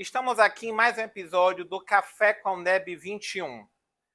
Estamos aqui em mais um episódio do Café com Neb 21.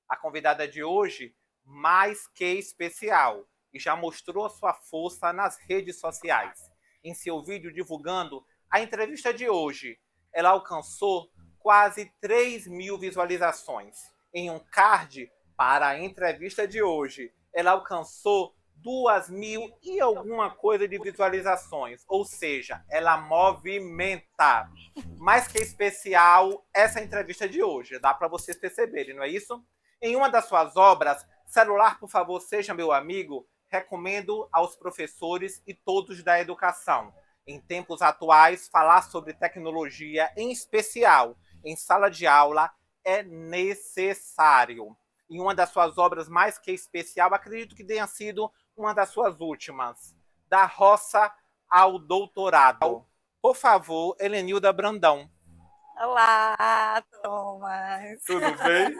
A convidada de hoje, mais que especial, e já mostrou sua força nas redes sociais. Em seu vídeo divulgando a entrevista de hoje, ela alcançou quase 3.000 visualizações. Em um card para a entrevista de hoje, ela alcançou 2.000 e alguma coisa de visualizações, ou seja, ela movimenta. Mais que especial essa entrevista de hoje, dá para vocês perceberem, não é isso? Em uma das suas obras, Celular, por favor, seja meu amigo, recomendo aos professores e todos da educação. Em tempos atuais, falar sobre tecnologia, em especial em sala de aula, é necessário. Em uma das suas obras mais que especial, acredito que tenha sido uma das suas últimas, Da Roça ao Doutorado. Por favor, Helenilda Brandão. Olá, Thomas. Tudo bem?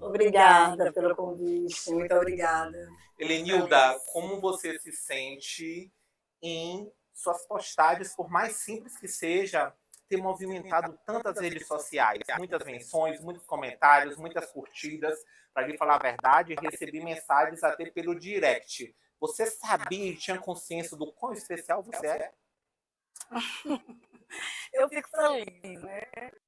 Obrigada pelo convite, muito obrigada. Helenilda, como você se sente em suas postagens, por mais simples que seja, ter movimentado tantas redes sociais, muitas menções, muitos comentários, muitas curtidas? Para lhe falar a verdade, recebi mensagens até pelo direct. Você sabia e tinha consciência do quão especial você é? Eu fico feliz, né?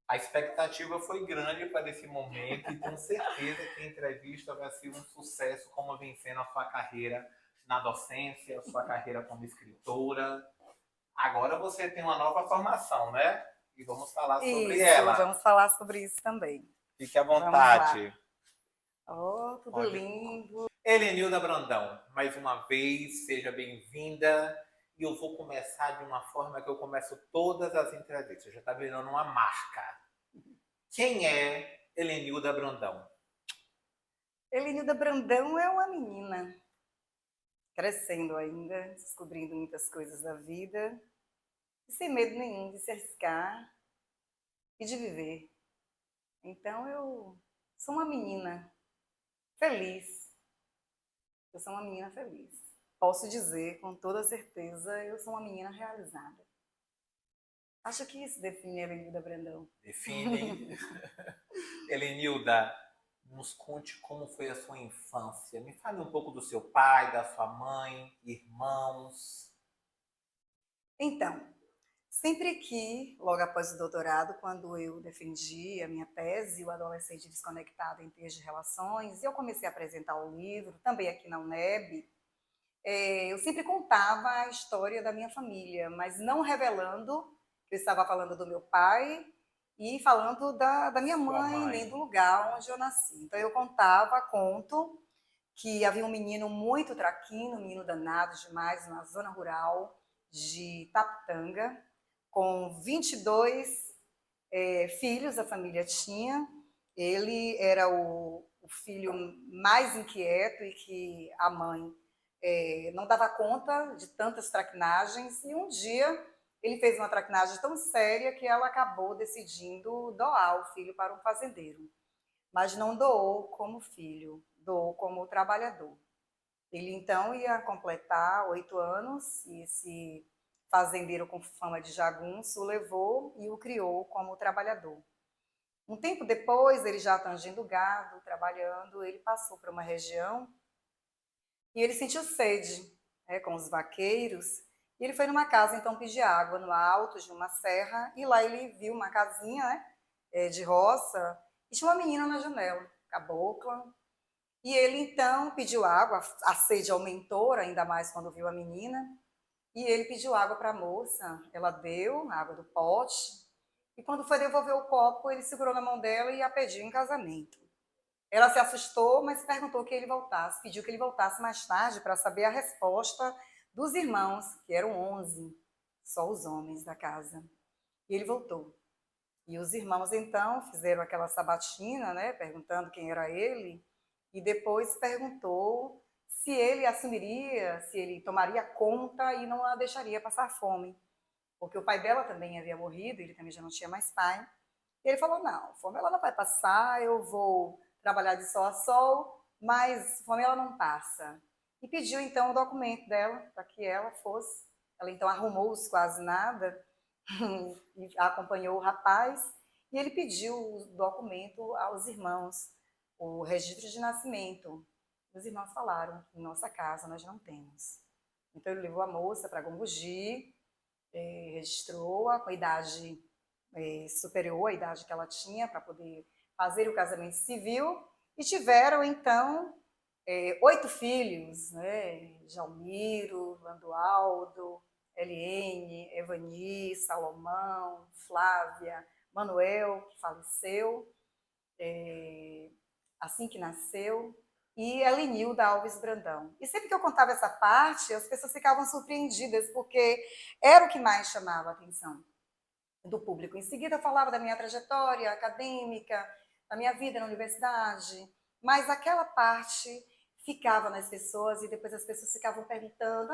A expectativa foi grande para esse momento e tenho certeza que a entrevista vai ser um sucesso, como vem sendo a sua carreira na docência, a sua carreira como escritora. Agora você tem uma nova formação, né? E vamos falar sobre ela. Vamos falar sobre isso também. Fique à vontade. Oh, tudo lindo. Helenilda Brandão, mais uma vez, seja bem-vinda. E eu vou começar de uma forma que eu começo todas as entrevistas. Já está virando uma marca. Quem é Helenilda Brandão? Helenilda Brandão é uma menina crescendo ainda, descobrindo muitas coisas da vida, e sem medo nenhum de se arriscar e de viver. Então eu sou uma menina feliz. Eu sou uma menina feliz. Posso dizer com toda certeza, eu sou uma menina realizada. Acho que isso define a Helenilda Brandão. Define. Helenilda, nos conte como foi a sua infância. Me fale um pouco do seu pai, da sua mãe, irmãos. Então, sempre que, logo após o doutorado, quando eu defendi a minha tese, O Adolescente Desconectado em Teias de Relações, e eu comecei a apresentar o livro, também aqui na UNEB, eu sempre contava a história da minha família, mas não revelando que eu estava falando do meu pai e falando da minha mãe, nem do lugar onde eu nasci. Então eu conto que havia um menino muito traquino, um menino danado demais, na zona rural de Tapitanga, com 22 filhos a família tinha. Ele era o filho mais inquieto e que a mãe não dava conta de tantas traquinagens, e um dia ele fez uma traquinagem tão séria que ela acabou decidindo doar o filho para um fazendeiro. Mas não doou como filho, doou como trabalhador. Ele então ia completar 8 anos e esse fazendeiro com fama de jagunço o levou e o criou como trabalhador. Um tempo depois, ele já tangendo gado, trabalhando, ele passou por uma região e ele sentiu sede, com os vaqueiros, e ele foi numa casa então pedir água no alto de uma serra, e lá ele viu uma casinha de roça, e tinha uma menina na janela, cabocla, e ele então pediu água, a sede aumentou ainda mais quando viu a menina, e ele pediu água para a moça, ela deu a água do pote, e quando foi devolver o copo, ele segurou na mão dela e a pediu em casamento. Ela se assustou, mas perguntou que ele voltasse, pediu que ele voltasse mais tarde para saber a resposta dos irmãos, que eram 11, só os homens da casa. E ele voltou. E os irmãos, então, fizeram aquela sabatina, né, perguntando quem era ele, e depois perguntou se ele assumiria, se ele tomaria conta e não a deixaria passar fome. Porque o pai dela também havia morrido, ele também já não tinha mais pai. E ele falou, não, fome ela não vai passar, eu vou trabalhar de sol a sol, mas fome ela não passa. E pediu então o documento dela para que ela fosse. Ela então arrumou os quase nada e acompanhou o rapaz e ele pediu o documento aos irmãos, o registro de nascimento. Os irmãos falaram, em nossa casa nós não temos. Então ele levou a moça para Gombugi, registrou-a com a idade superior à idade que ela tinha para poder fazer o casamento civil, e tiveram então 8 filhos, né? Jalmiro, Landualdo, Eliene, Evani, Salomão, Flávia, Manuel, que faleceu assim que nasceu, e Elenilda Alves Brandão. E sempre que eu contava essa parte, as pessoas ficavam surpreendidas, porque era o que mais chamava a atenção do público. Em seguida, eu falava da minha trajetória acadêmica, da minha vida na universidade, mas aquela parte ficava nas pessoas, e depois as pessoas ficavam perguntando: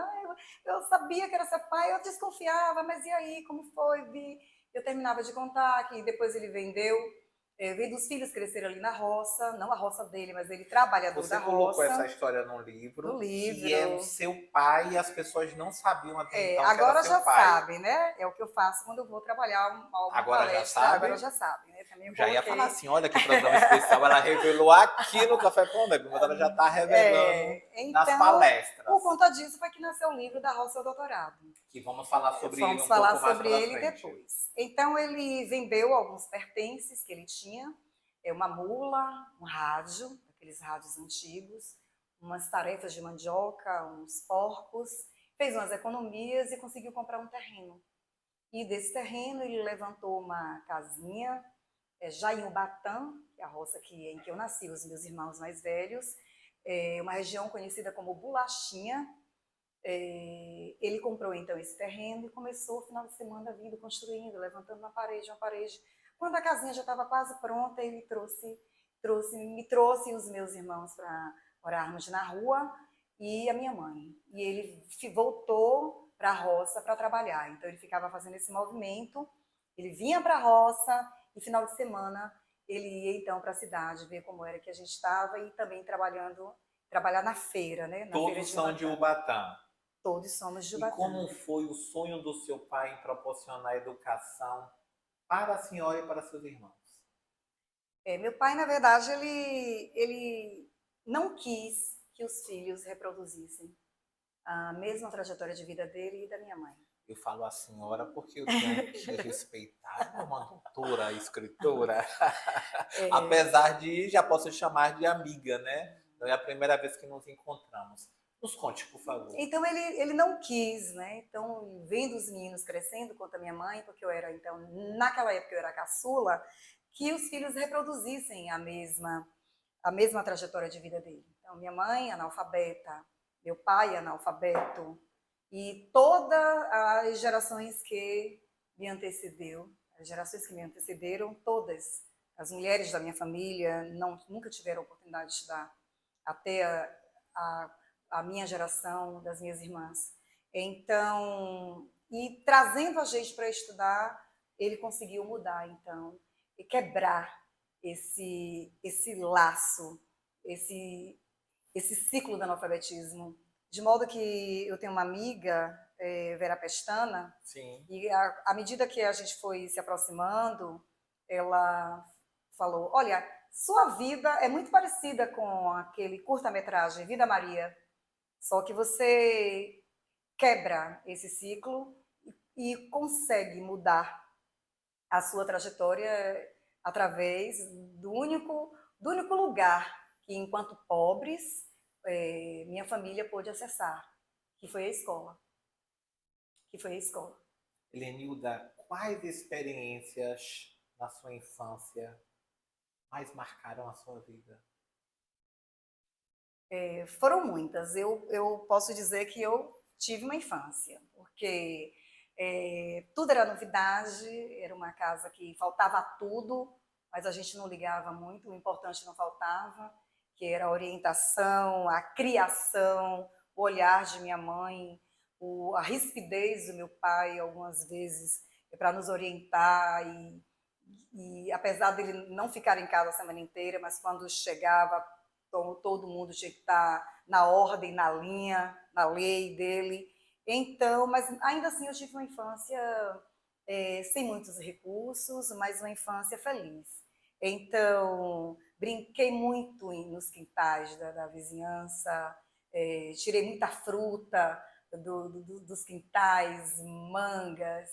eu sabia que era seu pai, eu desconfiava, mas e aí, como foi? Eu terminava de contar que depois ele vendeu, vendo os filhos crescer ali na roça, não a roça dele, mas ele trabalhador da roça. Você colocou essa história no livro, que é o seu pai, e as pessoas não sabiam até então que era seu pai. Agora já sabem, né? É o que eu faço quando eu vou trabalhar alguma agora palestra. Já sabe? Agora já sabem, né? Também já ia falar assim, olha que programa especial, ela revelou aqui no Café com Neb, mas ela já está revelando então, nas palestras. Por conta disso foi que nasceu o livro Da Roça ao Doutorado. Que vamos falar sobre ele um pouco mais depois. Então ele vendeu alguns pertences que ele tinha, uma mula, um rádio, aqueles rádios antigos, umas tarefas de mandioca, uns porcos, fez umas economias e conseguiu comprar um terreno. E desse terreno ele levantou uma casinha, já em Ubatã, que é a roça em que eu nasci, os meus irmãos mais velhos, uma região conhecida como Bolachinha. Ele comprou então esse terreno e começou o final de semana vindo, construindo, levantando uma parede. Quando a casinha já estava quase pronta, ele me trouxe e os meus irmãos para morarmos na rua, e a minha mãe. E ele voltou para a roça para trabalhar. Então ele ficava fazendo esse movimento, ele vinha para a roça e final de semana ele ia então para a cidade, ver como era que a gente estava, e também trabalhar na feira, né? Na Todos são de Ubatã. Todos somos de Ubatã. E como foi o sonho do seu pai em proporcionar educação para a senhora e para seus irmãos? Meu pai, na verdade, ele não quis que os filhos reproduzissem a mesma trajetória de vida dele e da minha mãe. Eu falo a senhora porque eu tenho que respeitar uma doutora, escritora. Apesar de já posso chamar de amiga, né? Não é a primeira vez que nos encontramos. Nos conte, por favor. Então ele não quis, né? Então, vendo os meninos crescendo quanto a minha mãe, porque eu era, então, naquela época eu era caçula, que os filhos reproduzissem a mesma trajetória de vida dele. Então, minha mãe analfabeta, meu pai analfabeto, e todas as gerações que me antecederam, todas as mulheres da minha família nunca tiveram oportunidade de estudar, até a minha geração, das minhas irmãs. Então, e trazendo a gente para estudar, ele conseguiu mudar, então, e quebrar esse laço, esse ciclo do analfabetismo. De modo que eu tenho uma amiga, Vera Pestana, sim, e à medida que a gente foi se aproximando, ela falou: olha, sua vida é muito parecida com aquele curta-metragem Vida Maria, só que você quebra esse ciclo e consegue mudar a sua trajetória através do único lugar que, enquanto pobres, minha família pôde acessar, que foi a escola. Elenilda, quais experiências na sua infância mais marcaram a sua vida? Foram muitas. Eu posso dizer que eu tive uma infância, porque tudo era novidade, era uma casa que faltava tudo, mas a gente não ligava muito, o importante não faltava, que era a orientação, a criação, o olhar de minha mãe, a rispidez do meu pai, algumas vezes, para nos orientar, e apesar dele não ficar em casa a semana inteira, mas quando chegava, todo mundo tinha que estar na ordem, na linha, na lei dele. Então, mas ainda assim eu tive uma infância sem muitos recursos, mas uma infância feliz. Então, brinquei muito nos quintais da vizinhança, tirei muita fruta dos quintais, mangas.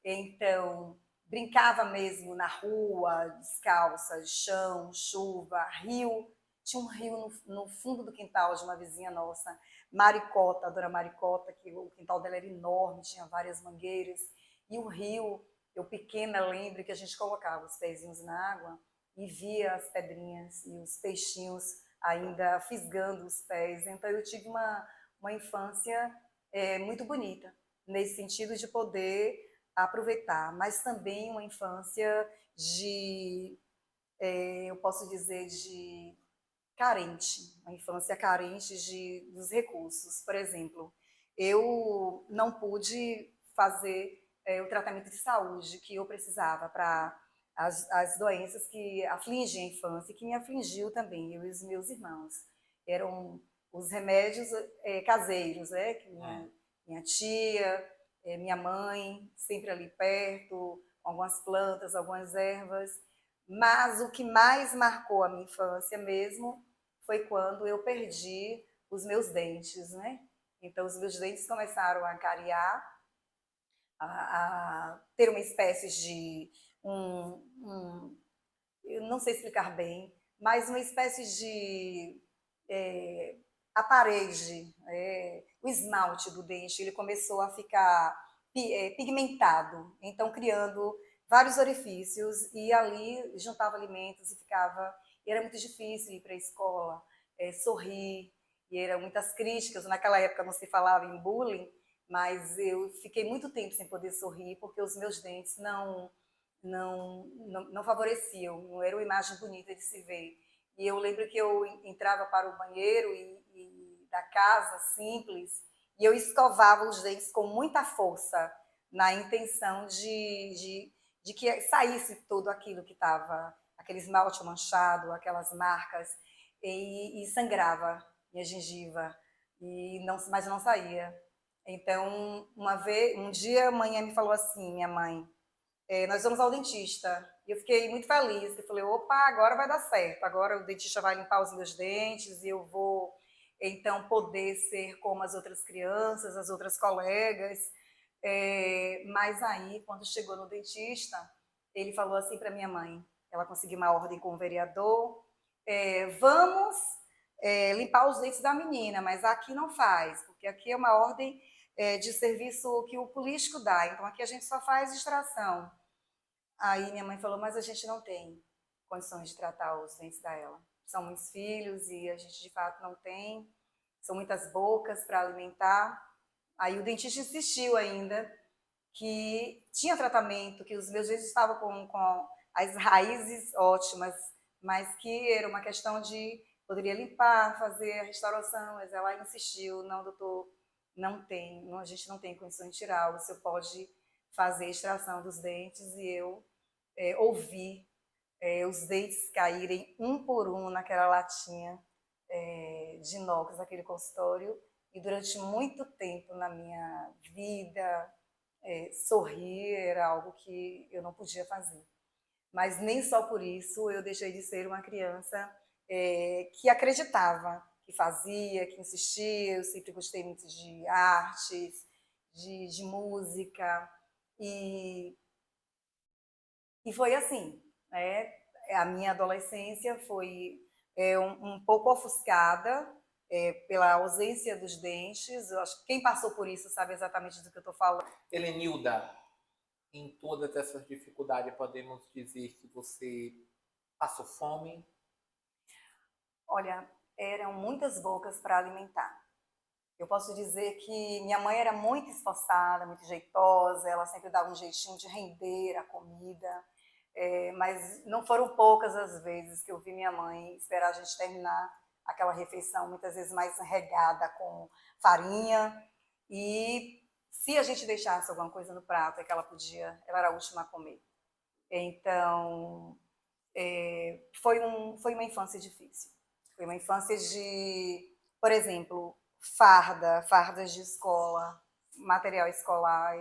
Então, brincava mesmo na rua, descalça, chão, chuva, rio. Tinha um rio no fundo do quintal de uma vizinha nossa, Maricota, a dona Maricota, que o quintal dela era enorme, tinha várias mangueiras. E o rio, eu pequena lembro que a gente colocava os pezinhos na água e via as pedrinhas e os peixinhos ainda fisgando os pés. Então eu tive uma infância muito bonita, nesse sentido de poder aproveitar, mas também uma infância eu posso dizer, de carente, uma infância carente dos recursos. Por exemplo, eu não pude fazer o tratamento de saúde que eu precisava para as doenças que afligem a infância e que me afligiu também, eu e os meus irmãos. Eram os remédios caseiros, né? Que minha tia, minha mãe, sempre ali perto, algumas plantas, algumas ervas. Mas o que mais marcou a minha infância mesmo foi quando eu perdi os meus dentes, né? Então, os meus dentes começaram a cariar, a ter uma espécie de eu não sei explicar bem, mas uma espécie de a parede, o esmalte do dente, ele começou a ficar pigmentado, então criando vários orifícios, e ali juntava alimentos e ficava. E era muito difícil ir para a escola, sorrir, e eram muitas críticas. Naquela época não se falava em bullying, mas eu fiquei muito tempo sem poder sorrir porque os meus dentes não favoreciam, não era uma imagem bonita de se ver. E eu lembro que eu entrava para o banheiro da casa simples e eu escovava os dentes com muita força, na intenção de que saísse tudo aquilo que estava, aquele esmalte manchado, aquelas marcas, e sangrava minha gengiva, mas não saía. Então, um dia a mãe me falou assim, minha mãe, nós vamos ao dentista. E eu fiquei muito feliz, eu falei, opa, agora vai dar certo, agora o dentista vai limpar os meus dentes e eu vou, então, poder ser como as outras crianças, as outras colegas. Mas aí, quando chegou no dentista, ele falou assim para minha mãe, ela conseguiu uma ordem com o vereador, vamos limpar os dentes da menina, mas aqui não faz, porque aqui é uma ordem de serviço que o político dá, então aqui a gente só faz extração. Aí minha mãe falou, mas a gente não tem condições de tratar os dentes dela. São muitos filhos e a gente de fato não tem, são muitas bocas para alimentar. Aí o dentista insistiu ainda que tinha tratamento, que os meus dentes estavam com as raízes ótimas, mas que era uma questão de poderia limpar, fazer a restauração, mas ela insistiu, não, doutor, não tem, a gente não tem condições de tirar, o senhor pode fazer a extração dos dentes, e eu ouvi os dentes caírem um por um naquela latinha de inox naquele consultório, e durante muito tempo na minha vida, sorrir era algo que eu não podia fazer. Mas nem só por isso eu deixei de ser uma criança que acreditava, que fazia, que insistia. Eu sempre gostei muito de artes, de música, e foi assim, né? A minha adolescência foi um pouco ofuscada pela ausência dos dentes. Eu acho que quem passou por isso sabe exatamente do que eu estou falando. Helenilda, em todas essas dificuldades, podemos dizer que você passou fome? Olha, eram muitas bocas para alimentar. Eu posso dizer que minha mãe era muito esforçada, muito jeitosa, ela sempre dava um jeitinho de render a comida, mas não foram poucas as vezes que eu vi minha mãe esperar a gente terminar aquela refeição, muitas vezes mais regada com farinha, e se a gente deixasse alguma coisa no prato, é que ela era a última a comer. Então, foi uma infância difícil. Foi uma infância de, por exemplo, fardas de escola, material escolar.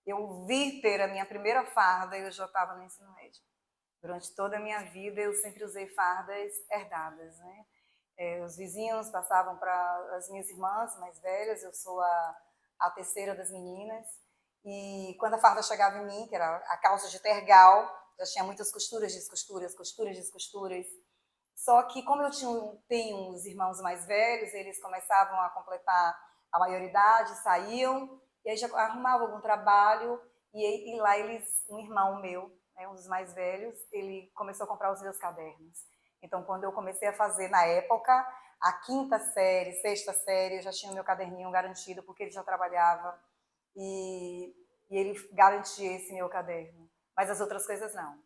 eu vir ter a minha primeira farda, eu já estava no ensino médio. Durante toda a minha vida, eu sempre usei fardas herdadas, né? Os vizinhos passavam para as minhas irmãs mais velhas, eu sou a terceira das meninas, e quando a farda chegava em mim, que era a calça de tergal, já tinha muitas costuras, descosturas, costuras, descosturas. Só que como eu tenho os irmãos mais velhos, eles começavam a completar a maioridade, saíam, e aí já arrumavam algum trabalho, e lá um irmão meu, né, um dos mais velhos, ele começou a comprar os meus cadernos. Então, quando eu comecei a fazer, na época, a quinta série, sexta série, eu já tinha o meu caderninho garantido, porque ele já trabalhava, e ele garantia esse meu caderno. Mas as outras coisas não.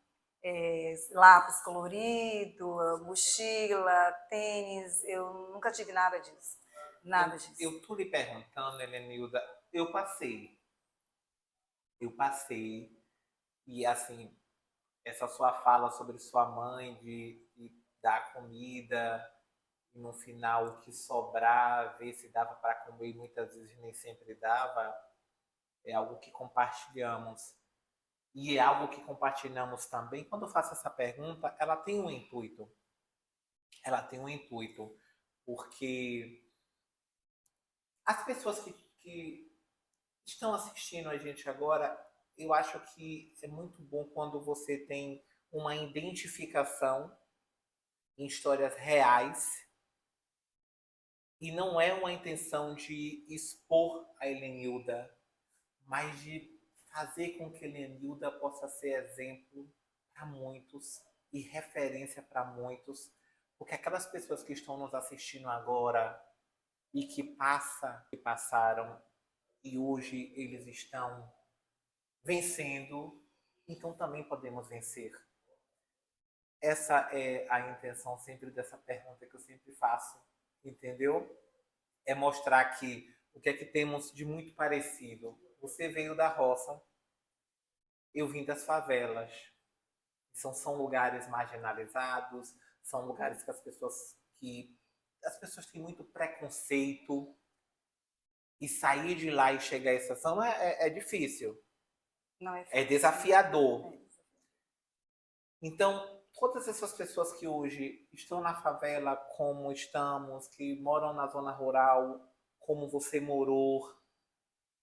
Lápis colorido, mochila, tênis, eu nunca tive nada disso. Nada disso. Eu tô lhe perguntando, Helenilda, eu passei, e assim, essa sua fala sobre sua mãe de dar comida, e no final o que sobrar, ver se dava para comer, e muitas vezes nem sempre dava, é algo que compartilhamos. E é algo que compartilhamos também. Quando eu faço essa pergunta, ela tem um intuito. Ela tem um intuito, porque as pessoas que estão assistindo a gente agora, eu acho que é muito bom quando você tem uma identificação em histórias reais e não é uma intenção de expor a Helenilda, mas de fazer com que a Helenilda possa ser exemplo para muitos e referência para muitos, porque aquelas pessoas que estão nos assistindo agora e que passaram e hoje eles estão vencendo, então também podemos vencer. Essa é a intenção sempre dessa pergunta que eu sempre faço, entendeu? É mostrar que o que é que temos de muito parecido. Você veio da roça, eu vim das favelas. São lugares marginalizados, são lugares que as pessoas têm muito preconceito, e sair de lá e chegar a essa ação é difícil. Não é É fácil. desafiador. Então, todas essas pessoas que hoje estão na favela, como estamos, que moram na zona rural, como você morou,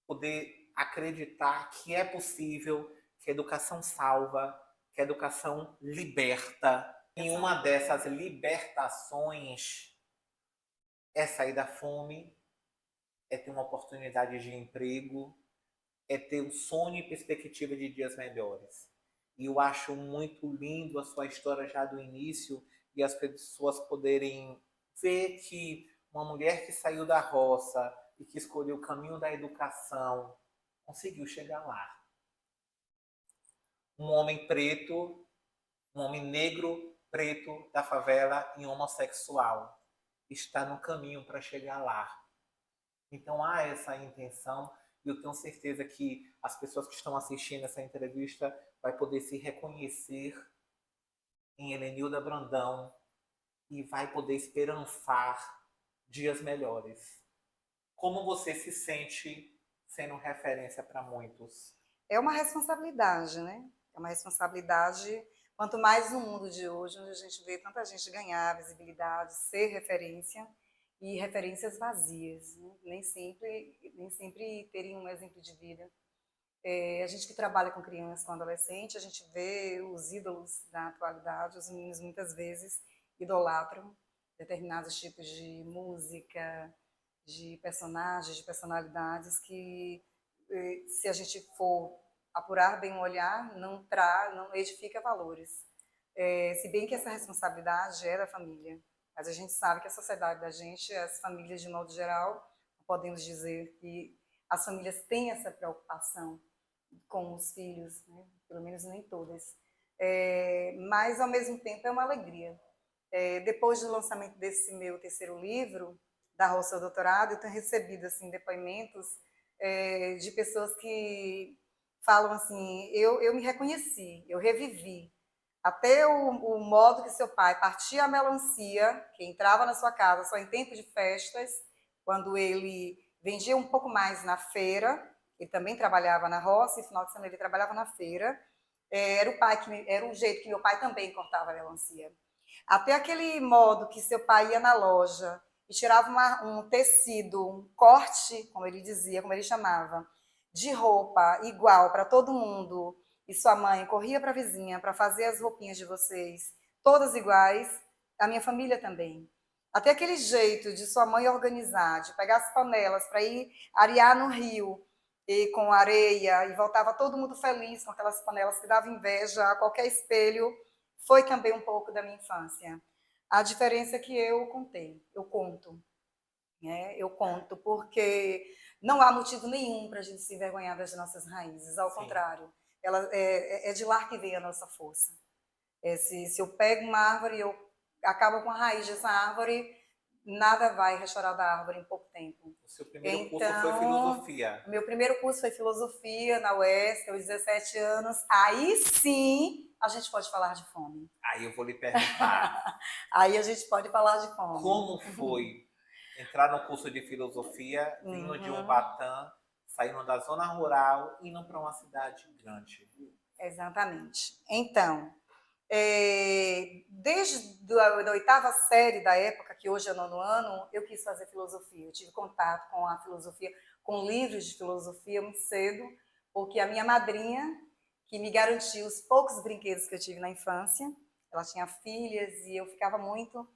poder acreditar que é possível, que a educação salva, que a educação liberta. E uma dessas libertações é sair da fome, é ter uma oportunidade de emprego, é ter um sonho e perspectiva de dias melhores. E eu acho muito lindo a sua história já do início e as pessoas poderem ver que uma mulher que saiu da roça e que escolheu o caminho da educação conseguiu chegar lá. Um homem preto, um homem negro, preto da favela e homossexual está no caminho para chegar lá. Então há essa intenção e eu tenho certeza que as pessoas que estão assistindo essa entrevista vai poder se reconhecer em Helenilda Brandão e vai poder esperançar dias melhores. Como você se sente sendo referência para muitos? É uma responsabilidade, né? É uma responsabilidade, quanto mais no mundo de hoje, onde a gente vê tanta gente ganhar visibilidade, ser referência, e referências vazias, né? Nem sempre terem um exemplo de vida. A gente que trabalha com criança, com adolescente, a gente vê os ídolos da atualidade, os meninos muitas vezes idolatram determinados tipos de música, de personagens, de personalidades que, se a gente for apurar bem o olhar, não edifica valores. Se bem que essa responsabilidade é da família, mas a gente sabe que a sociedade da gente, as famílias de modo geral, podemos dizer que as famílias têm essa preocupação com os filhos, né? Pelo menos nem todas. Mas, ao mesmo tempo, é uma alegria. Depois do lançamento desse meu terceiro livro, Da Roça ao Doutorado, eu tenho recebido assim, depoimentos de pessoas que falam assim, eu me reconheci, eu revivi. Até o modo que seu pai partia a melancia, que entrava na sua casa só em tempo de festas, quando ele vendia um pouco mais na feira, Ele também trabalhava na roça e no final de semana ele trabalhava na feira. Era o jeito que meu pai também cortava a melancia. Até aquele modo que seu pai ia na loja e tirava um tecido, um corte, como ele dizia, como ele chamava, de roupa igual para todo mundo, e sua mãe corria para a vizinha para fazer as roupinhas de vocês, todas iguais, a minha família também. Até aquele jeito de sua mãe organizar, de pegar as panelas para ir arear no rio, e com areia, e voltava todo mundo feliz com aquelas panelas que davam inveja a qualquer espelho, foi também um pouco da minha infância. A diferença é que eu conto, né? Eu conto porque não há motivo nenhum para a gente se envergonhar das nossas raízes, ao Sim. contrário, é de lá que vem a nossa força. Se eu pego uma árvore e eu acabo com a raiz dessa árvore, nada vai restaurar da árvore em pouco tempo. O seu primeiro curso foi filosofia. Meu primeiro curso foi filosofia na UESC, aos 17 anos. Aí sim a gente pode falar de fome. Aí eu vou lhe perguntar. Aí a gente pode falar de fome. Como foi entrar no curso de filosofia, vindo de Ubatã, saindo da zona rural, indo para uma cidade grande? Exatamente. Então, desde a oitava série da época, que hoje é 9º ano, eu quis fazer filosofia. Eu tive contato com a filosofia, com livros de filosofia muito cedo, porque a minha madrinha, que me garantiu os poucos brinquedos que eu tive na infância, ela tinha filhas e eu ficava muito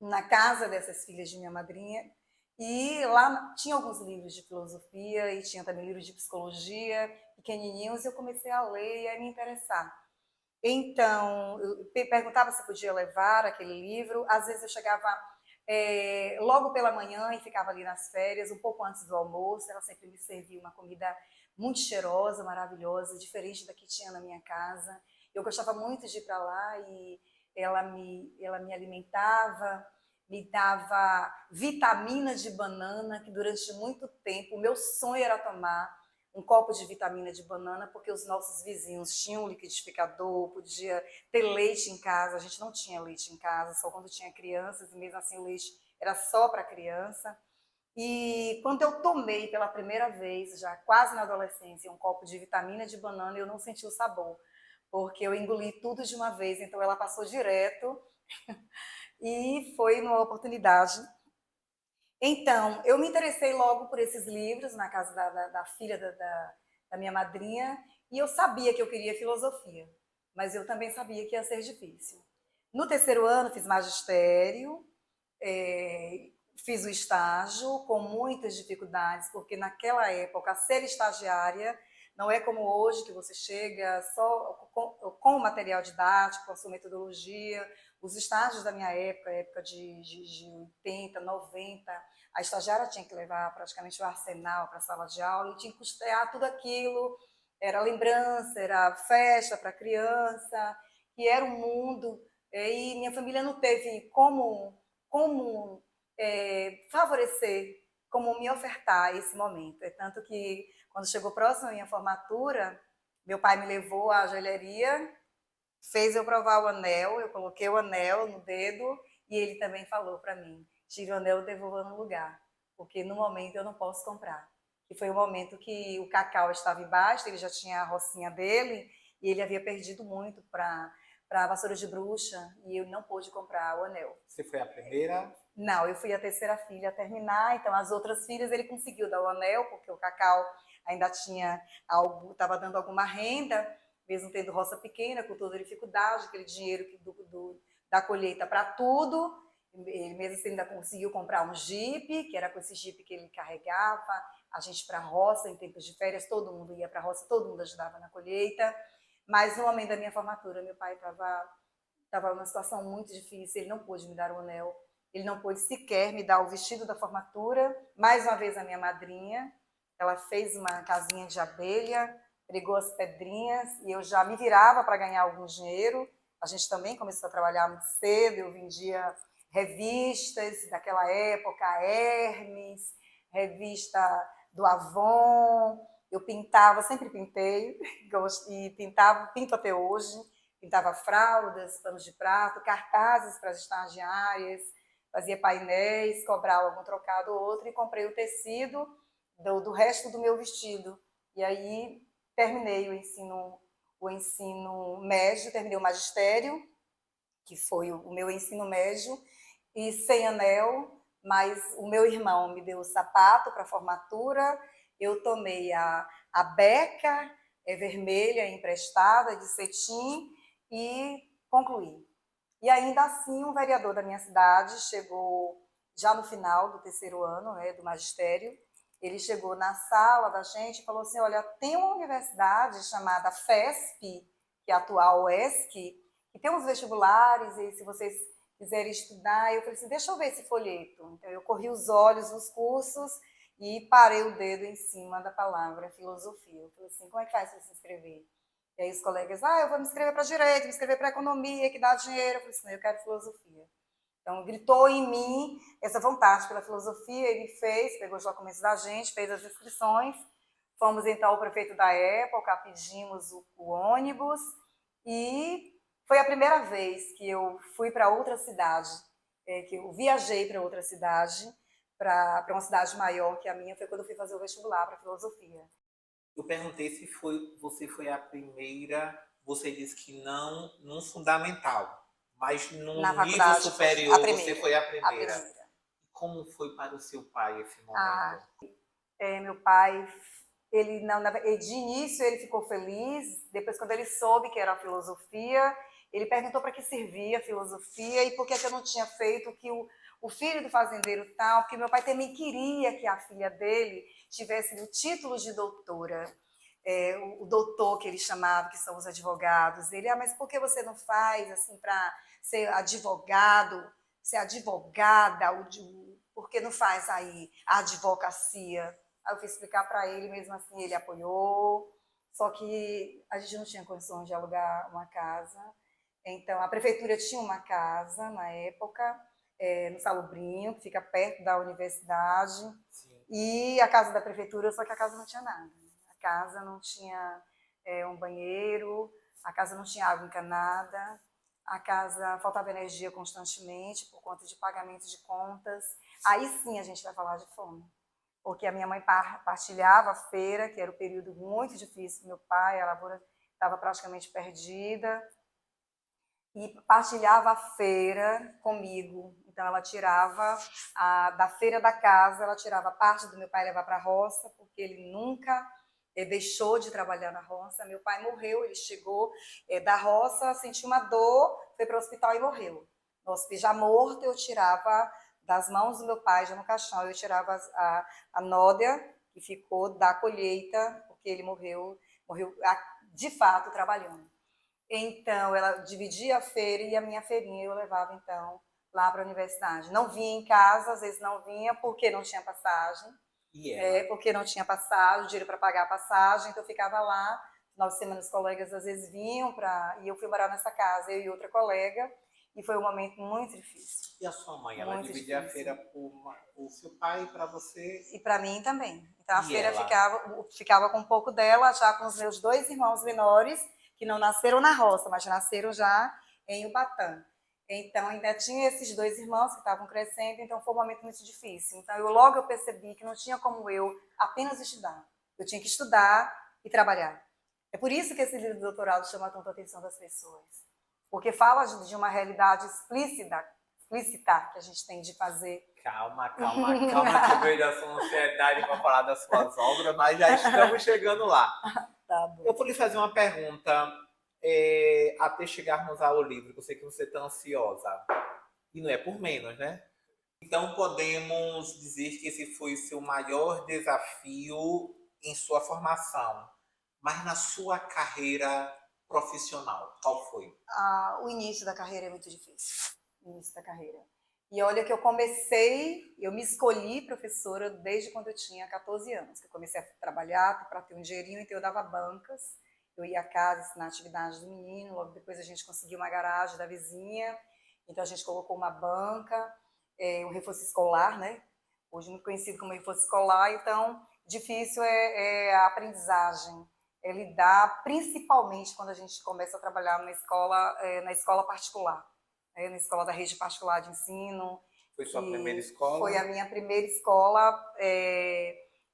na casa dessas filhas de minha madrinha, e lá tinha alguns livros de filosofia e tinha também livros de psicologia, pequenininhos, e eu comecei a ler e a me interessar. Então, eu perguntava se podia levar aquele livro. Às vezes eu chegava logo pela manhã e ficava ali nas férias, um pouco antes do almoço. Ela sempre me servia uma comida muito cheirosa, maravilhosa, diferente da que tinha na minha casa. Eu gostava muito de ir para lá e ela me alimentava, me dava vitamina de banana, que durante muito tempo o meu sonho era tomar um copo de vitamina de banana, porque os nossos vizinhos tinham um liquidificador, podia ter leite em casa. A gente não tinha leite em casa, só quando tinha crianças, e mesmo assim o leite era só para criança. E quando eu tomei pela primeira vez, já quase na adolescência, um copo de vitamina de banana, eu não senti o sabor, porque eu engoli tudo de uma vez, então ela passou direto e foi uma oportunidade. Então, eu me interessei logo por esses livros, na casa da filha da minha madrinha, e eu sabia que eu queria filosofia, mas eu também sabia que ia ser difícil. No terceiro ano, fiz magistério, fiz o estágio com muitas dificuldades, porque naquela época, ser estagiária não é como hoje, que você chega só com o material didático, com a sua metodologia. Os estágios da minha época, época de 80, 90, a estagiária tinha que levar praticamente o arsenal para a sala de aula e tinha que custear tudo aquilo. Era lembrança, era festa para criança, que era um mundo. E minha família não teve como favorecer, como me ofertar esse momento. É tanto que, quando chegou próximo à minha formatura, meu pai me levou à joalheria, fez eu provar o anel, eu coloquei o anel no dedo e ele também falou para mim: tire o anel e devolva no lugar, porque no momento eu não posso comprar. E foi o momento que o Cacau estava embaixo, ele já tinha a rocinha dele e ele havia perdido muito para a vassoura de bruxa e eu não pude comprar o anel. Você foi a primeira? Não, eu fui a terceira filha a terminar, então as outras filhas ele conseguiu dar o anel, porque o Cacau ainda tinha algo, estava dando alguma renda, mesmo tendo roça pequena, com toda a dificuldade, aquele dinheiro da colheita para tudo. Ele mesmo assim ainda conseguiu comprar um jipe, que era com esse jipe que ele carregava a gente para a roça em tempos de férias, todo mundo ia para a roça, todo mundo ajudava na colheita. Mas no momento da minha formatura, meu pai estava numa situação muito difícil, ele não pôde me dar o anel, ele não pôde sequer me dar o vestido da formatura. Mais uma vez a minha madrinha, ela fez uma casinha de abelha, pregou as pedrinhas e eu já me virava para ganhar algum dinheiro. A gente também começou a trabalhar muito cedo, eu vendia revistas daquela época, Hermes, revista do Avon, eu pintava, sempre pintei, e pinto até hoje, pintava fraldas, panos de prato, cartazes para as estagiárias, fazia painéis, cobrava algum trocado ou outro e comprei o tecido do resto do meu vestido. E aí terminei o ensino médio, terminei o magistério, que foi o meu ensino médio, e sem anel, mas o meu irmão me deu o sapato para a formatura, eu tomei a beca vermelha emprestada de cetim e concluí. E ainda assim, um vereador da minha cidade chegou já no final do terceiro ano, né, do magistério. Ele chegou na sala da gente e falou assim: olha, tem uma universidade chamada FESP, que é a atual UESC, que tem uns vestibulares, e se vocês quiserem estudar, eu falei assim, deixa eu ver esse folheto. Então, eu corri os olhos nos cursos e parei o dedo em cima da palavra filosofia. Eu falei assim, como é que faz para se inscrever? E aí os colegas, eu vou me inscrever para direito, me inscrever para economia, que dá dinheiro. Eu falei assim, não, eu quero filosofia. Então, gritou em mim essa vontade pela filosofia, ele fez, pegou os documentos da gente, fez as inscrições, fomos então ao prefeito da época, pedimos o ônibus, e foi a primeira vez que eu fui para outra cidade, que eu viajei para outra cidade, para uma cidade maior que a minha, foi quando eu fui fazer o vestibular para filosofia. Eu perguntei se você foi a primeira, você disse que não no fundamental, mas Na no nível faculdade, superior você foi a primeira. a primeira. Como foi para o seu pai esse Ah, momento? meu pai, ele não, de início ele ficou feliz, depois quando ele soube que era a filosofia, ele perguntou para que servia a filosofia e por que eu não tinha feito o que o filho do fazendeiro tal, porque meu pai também queria que a filha dele tivesse o título de doutora. O doutor que ele chamava, que são os advogados, ele, mas por que você não faz assim para ser advogado, ser advogada, por que não faz aí a advocacia? Aí eu fui explicar para ele, mesmo assim ele apoiou, só que a gente não tinha condições de alugar uma casa, então a prefeitura tinha uma casa na época, no Salobrinho, que fica perto da universidade, sim, e a casa da prefeitura, só que a casa não tinha nada. A casa não tinha um banheiro, a casa não tinha água encanada, a casa faltava energia constantemente por conta de pagamento de contas. Aí sim a gente vai falar de fome. Porque a minha mãe partilhava a feira, que era um período muito difícil para meu pai, a lavoura estava praticamente perdida, e partilhava a feira comigo. Então ela tirava da feira da casa, ela tirava parte do meu pai levar para a roça, porque ele nunca deixou de trabalhar na roça. Meu pai morreu, ele chegou da roça, sentiu uma dor, foi para o hospital e morreu. No hospital já morto, eu tirava das mãos do meu pai, já no caixão, eu tirava a nódea que ficou da colheita, porque ele morreu de fato trabalhando. Então, ela dividia a feira e a minha feirinha eu levava, então, lá para a universidade. Não vinha em casa, às vezes não vinha porque não tinha passagem. Porque não tinha passagem, dinheiro para pagar a passagem, então eu ficava lá. Final de semana os colegas às vezes vinham e eu fui morar nessa casa, eu e outra colega, e foi um momento muito difícil. E a sua mãe, ela dividia a feira por seu pai e para você? E para mim também. Então a feira ficava com um pouco dela, já com os meus dois irmãos menores, que não nasceram na roça, mas nasceram já em Ubatã. Então, ainda tinha esses dois irmãos que estavam crescendo, então foi um momento muito difícil. Então, logo eu percebi que não tinha como eu apenas estudar. Eu tinha que estudar e trabalhar. É por isso que esse livro do doutorado chama tanto a atenção das pessoas. Porque fala de uma realidade explícita que a gente tem de fazer. Calma, que eu vejo a sua ansiedade para falar das suas obras, mas já estamos chegando lá. Tá bom. Eu vou lhe fazer uma pergunta até chegarmos ao livro, que eu sei que você está ansiosa. E não é por menos, né? Então, podemos dizer que esse foi o seu maior desafio em sua formação. Mas na sua carreira profissional, qual foi? O início da carreira é muito difícil. O início da carreira. E olha que eu me escolhi professora desde quando eu tinha 14 anos. Que eu comecei a trabalhar para ter um dinheirinho, então eu dava bancas. Eu ia à casa ensinar atividades do menino, logo depois a gente conseguiu uma garagem da vizinha, então a gente colocou uma banca, um reforço escolar, né? Hoje muito conhecido como reforço escolar, então difícil é a aprendizagem, é lidar, principalmente quando a gente começa a trabalhar na escola particular, na escola da rede particular de ensino. Foi sua primeira escola? Foi a minha primeira escola,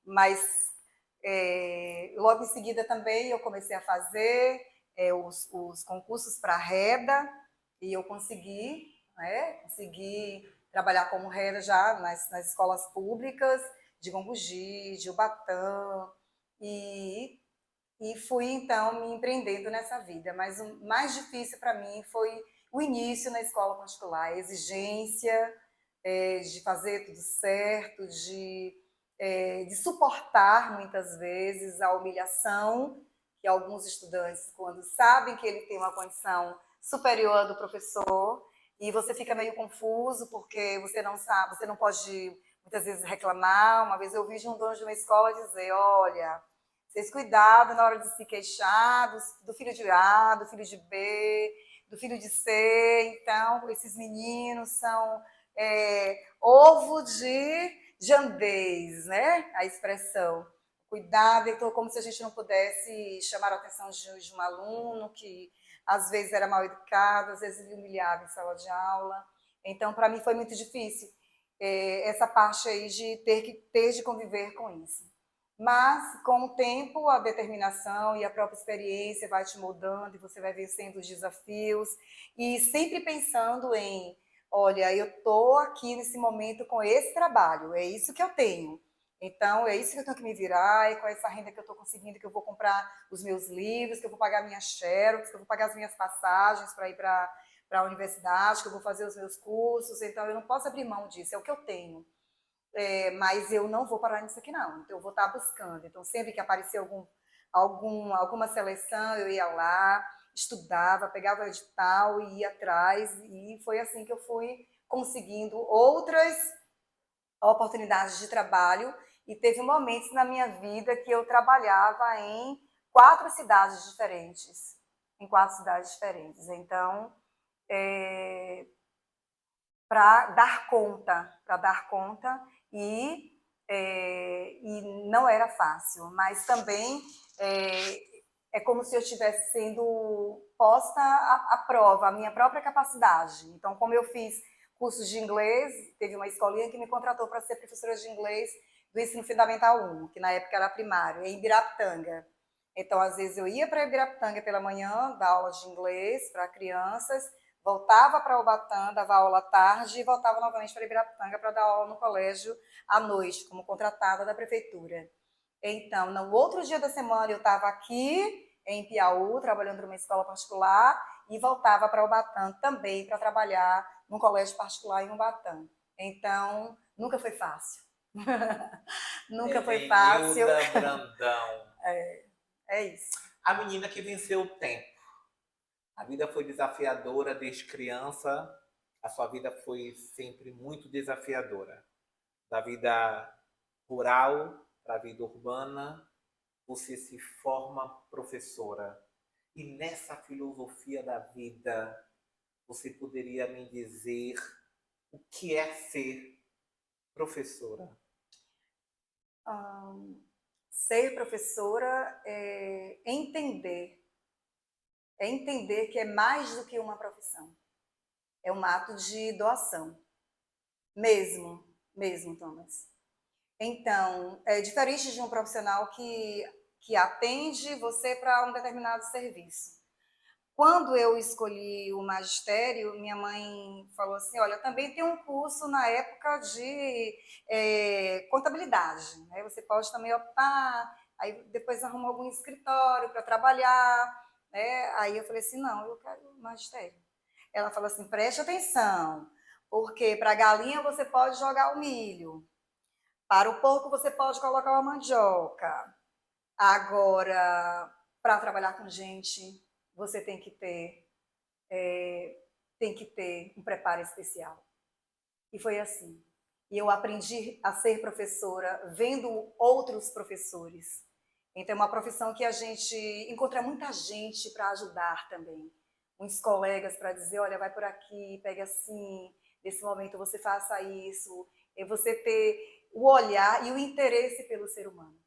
Mas logo em seguida também eu comecei a fazer os concursos para reda e eu consegui, né, consegui trabalhar como reda já nas escolas públicas de Gongogi, de Ubatã, e fui então me empreendendo nessa vida. Mas o mais difícil para mim foi o início na escola particular, a exigência de fazer tudo certo, de suportar muitas vezes a humilhação que alguns estudantes, quando sabem que ele tem uma condição superior à do professor, e você fica meio confuso porque você não sabe, você não pode muitas vezes reclamar. Uma vez eu vi de um dono de uma escola dizer: olha, vocês cuidado na hora de se queixar do filho de A, do filho de B, do filho de C. Então, esses meninos são ovo de jandês, né? A expressão. Cuidado, então, como se a gente não pudesse chamar a atenção de um aluno que às vezes era mal educado, às vezes humilhado em sala de aula. Então, para mim foi muito difícil essa parte aí de ter de conviver com isso. Mas, com o tempo, a determinação e a própria experiência vai te moldando e você vai vencendo os desafios e sempre pensando em: olha, eu estou aqui nesse momento com esse trabalho, é isso que eu tenho. Então, é isso que eu tenho que me virar, e com essa renda que eu estou conseguindo, que eu vou comprar os meus livros, que eu vou pagar minhas xerox, que eu vou pagar as minhas passagens para ir para a universidade, que eu vou fazer os meus cursos. Então, eu não posso abrir mão disso, é o que eu tenho. Mas eu não vou parar nisso aqui, não. Então, eu vou estar buscando. Então, sempre que aparecia alguma seleção, eu ia lá, estudava, pegava o edital e ia atrás. E foi assim que eu fui conseguindo outras oportunidades de trabalho. E teve momentos na minha vida que eu trabalhava em 4 cidades diferentes. Em 4 cidades diferentes. Então, para dar conta e não era fácil, mas também é como se eu estivesse sendo posta à prova, a minha própria capacidade. Então, como eu fiz cursos de inglês, teve uma escolinha que me contratou para ser professora de inglês do ensino fundamental 1, que na época era primário, em Ibirapitanga. Então, às vezes eu ia para Ibirapitanga pela manhã, dar aula de inglês para crianças, voltava para Ubatã, dava aula à tarde e voltava novamente para Ibirapitanga para dar aula no colégio à noite, como contratada da prefeitura. Então, no outro dia da semana eu estava aqui em Piauí, trabalhando numa escola particular, e voltava para Ubatã também para trabalhar num colégio particular em Ubatã. Então, nunca foi fácil. Nunca foi fácil. Elenilda Brandão. É isso. A menina que venceu o tempo. A vida foi desafiadora desde criança. A sua vida foi sempre muito desafiadora. Da vida rural para a vida urbana, você se forma professora. E nessa filosofia da vida, você poderia me dizer o que é ser professora? Ser professora é entender que é mais do que uma profissão. É um ato de doação. Mesmo, Thomas. Então, é diferente de um profissional que atende você para um determinado serviço. Quando eu escolhi o magistério, minha mãe falou assim: olha, também tem um curso na época de contabilidade, né? Você pode também optar, aí depois arruma algum escritório para trabalhar, né? Aí eu falei assim: não, eu quero magistério. Ela falou assim: preste atenção, porque para a galinha você pode jogar o milho, para o porco você pode colocar uma mandioca. Agora, para trabalhar com gente, você tem que ter um preparo especial. E foi assim. E eu aprendi a ser professora vendo outros professores. Então, é uma profissão que a gente encontra muita gente para ajudar também. Muitos colegas para dizer: olha, vai por aqui, pega assim, nesse momento você faça isso. É você ter o olhar e o interesse pelo ser humano.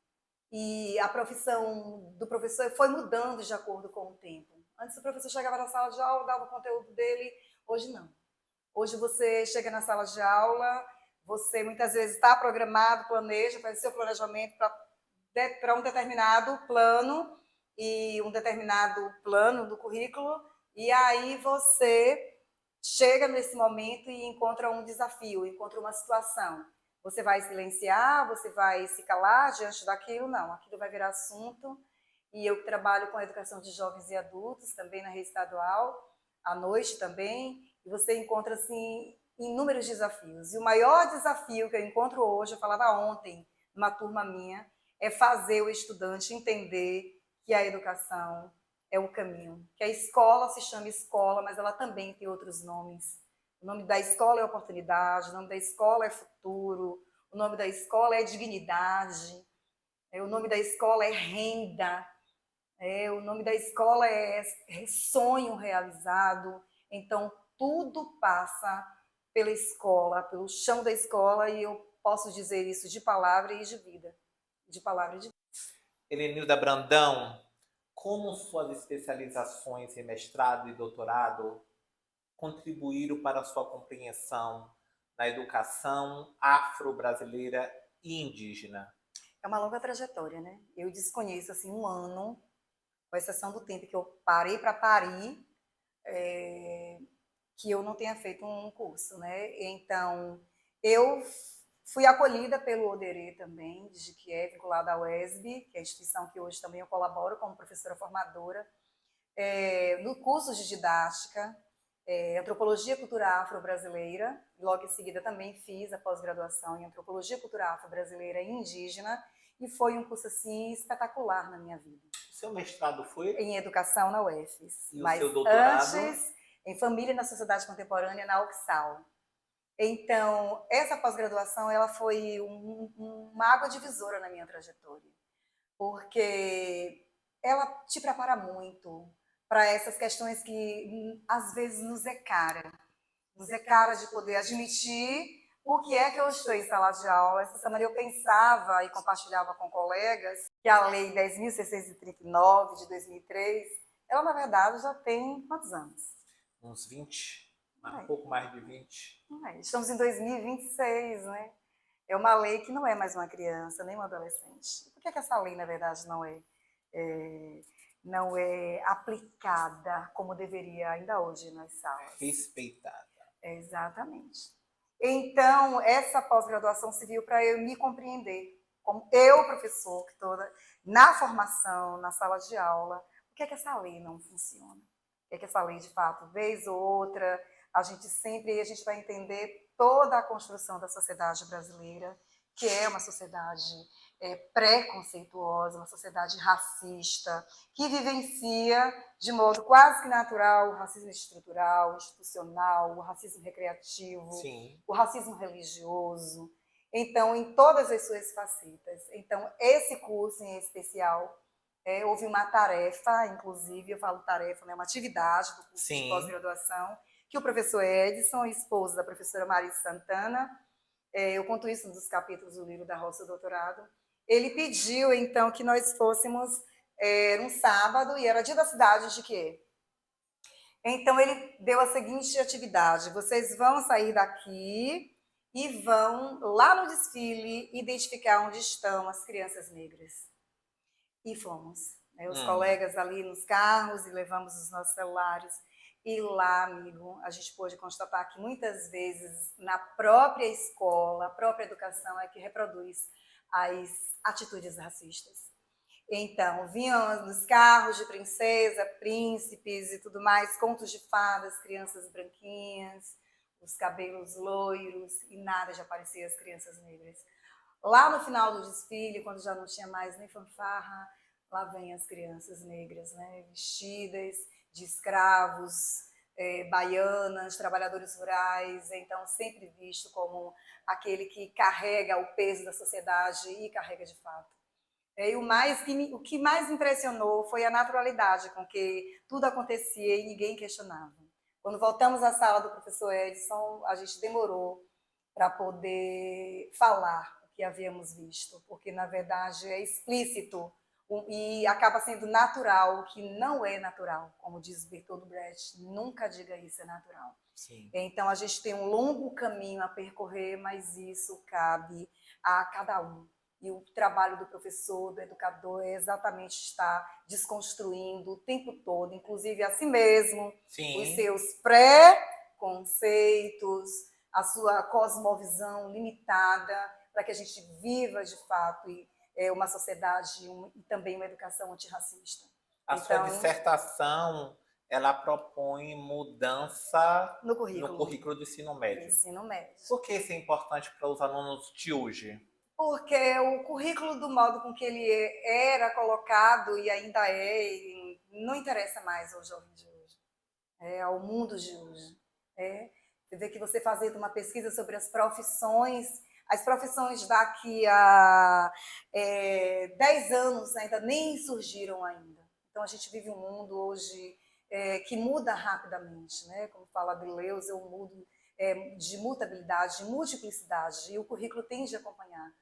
E a profissão do professor foi mudando de acordo com o tempo. Antes o professor chegava na sala de aula, dava o conteúdo dele, hoje não. Hoje você chega na sala de aula, Você muitas vezes está programado, planeja, faz seu planejamento para um determinado plano e um determinado plano do currículo, e aí você chega nesse momento e encontra um desafio, encontra uma situação. Você vai silenciar, você vai se calar diante daquilo? Não, aquilo vai virar assunto. E eu trabalho com a educação de jovens e adultos, também na rede estadual, à noite também, e você encontra, assim, inúmeros desafios. E o maior desafio que eu encontro hoje, eu falava ontem, numa turma minha, é fazer o estudante entender que a educação é o caminho, que a escola se chama escola, mas ela também tem outros nomes. O nome da escola é oportunidade, o nome da escola é futuro, o nome da escola é dignidade, o nome da escola é renda, o nome da escola é sonho realizado. Então, tudo passa pela escola, pelo chão da escola, e eu posso dizer isso de palavra e de vida. De palavra e de vida. Helenilda Brandão, como suas especializações em mestrado e doutorado contribuíram para a sua compreensão da educação afro-brasileira e indígena? É uma longa trajetória, né? Eu desconheço, assim, um ano, com exceção do tempo que eu parei para parir, que eu não tenha feito um curso, né? Então, eu fui acolhida pelo Oderê também, que é vinculada à UESB, que é a instituição que hoje também eu colaboro como professora formadora, no curso de didática, Antropologia e Cultura Afro-Brasileira. Logo em seguida também fiz a pós-graduação em Antropologia e Cultura Afro-Brasileira e Indígena, e foi um curso, assim, espetacular na minha vida. O seu mestrado foi? Em Educação na UFES. E o Mas seu doutorado? antes, em Família e na Sociedade Contemporânea, na UXAL. Então, essa pós-graduação, ela foi uma água divisora na minha trajetória, porque ela te prepara muito para essas questões que às vezes nos é cara de poder admitir o que é que eu estou em sala de aula. Essa semana eu pensava e compartilhava com colegas que a Lei 10.639 de 2003, ela na verdade já tem quantos anos? Uns 20, um pouco mais de 20. Estamos em 2026, né? É uma lei que não é mais uma criança, nem um adolescente. Por que essa lei, na verdade, não é aplicada como deveria ainda hoje nas salas? Respeitada. Exatamente. Então, essa pós-graduação serviu para eu me compreender, como eu, professor, que estou na formação, na sala de aula, o que é que essa lei não funciona? O que é que essa lei, de fato, vez ou outra, a gente vai entender toda a construção da sociedade brasileira, que é uma sociedade preconceituosa, uma sociedade racista, que vivencia de modo quase que natural o racismo estrutural, institucional, o racismo recreativo, Sim. O racismo religioso. Então, em todas as suas facetas. Então, esse curso em especial, houve uma tarefa, inclusive, eu falo tarefa, né, uma atividade do curso Sim. de pós-graduação, que o professor Edson, esposo da professora Maria Santana, eu conto isso nos capítulos do livro da Roça do Doutorado, ele pediu, então, que nós fôssemos um sábado, e era dia da cidade de quê? Então, ele deu a seguinte atividade: vocês vão sair daqui e vão lá no desfile identificar onde estão as crianças negras. E fomos. Os colegas ali nos carros, e levamos os nossos celulares. E lá, amigo, a gente pôde constatar que muitas vezes na própria escola, a própria educação é que reproduz as atitudes racistas. Então, vinham nos carros de princesa, príncipes e tudo mais, contos de fadas, crianças branquinhas, os cabelos loiros, e nada de aparecer as crianças negras. Lá no final do desfile, quando já não tinha mais nem fanfarra, lá vêm as crianças negras, né, vestidas de escravos, baianas, trabalhadores rurais, então sempre visto como aquele que carrega o peso da sociedade, e carrega de fato. E o que mais impressionou foi a naturalidade com que tudo acontecia e ninguém questionava. Quando voltamos à sala do professor Edson, a gente demorou para poder falar o que havíamos visto, porque, na verdade, é explícito e acaba sendo natural, o que não é natural, como diz Bertolt Brecht, nunca diga isso é natural. Sim. Então a gente tem um longo caminho a percorrer, mas isso cabe a cada um. E o trabalho do professor, do educador, é exatamente estar desconstruindo o tempo todo, inclusive a si mesmo, Sim. os seus pré-conceitos, a sua cosmovisão limitada, para que a gente viva de fato uma sociedade e também uma educação antirracista. A sua dissertação, ela propõe mudança no currículo do ensino médio. Ensino médio. Por que isso é importante para os alunos de hoje? Porque o currículo, do modo com que ele era colocado e ainda não interessa mais ao jovem de hoje, ao mundo de hoje. Você vê que você fazendo uma pesquisa sobre as profissões daqui a 10 anos ainda nem surgiram ainda. Então a gente vive um mundo hoje que muda rapidamente, né? Como fala Deleuze, é um mundo de mutabilidade, de multiplicidade, e o currículo tem de acompanhar.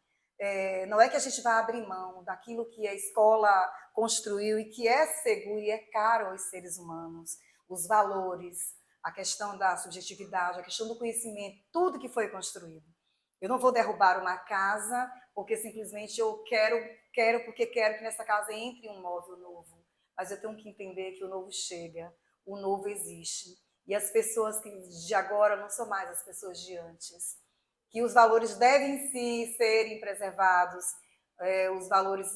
Não é que a gente vai abrir mão daquilo que a escola construiu e que é seguro e é caro aos seres humanos, os valores, a questão da subjetividade, a questão do conhecimento, tudo que foi construído. Eu não vou derrubar uma casa porque simplesmente eu quero porque quero que nessa casa entre um móvel novo, mas eu tenho que entender que o novo chega, o novo existe, e as pessoas de agora não são mais as pessoas de antes, que os valores devem sim serem preservados, os valores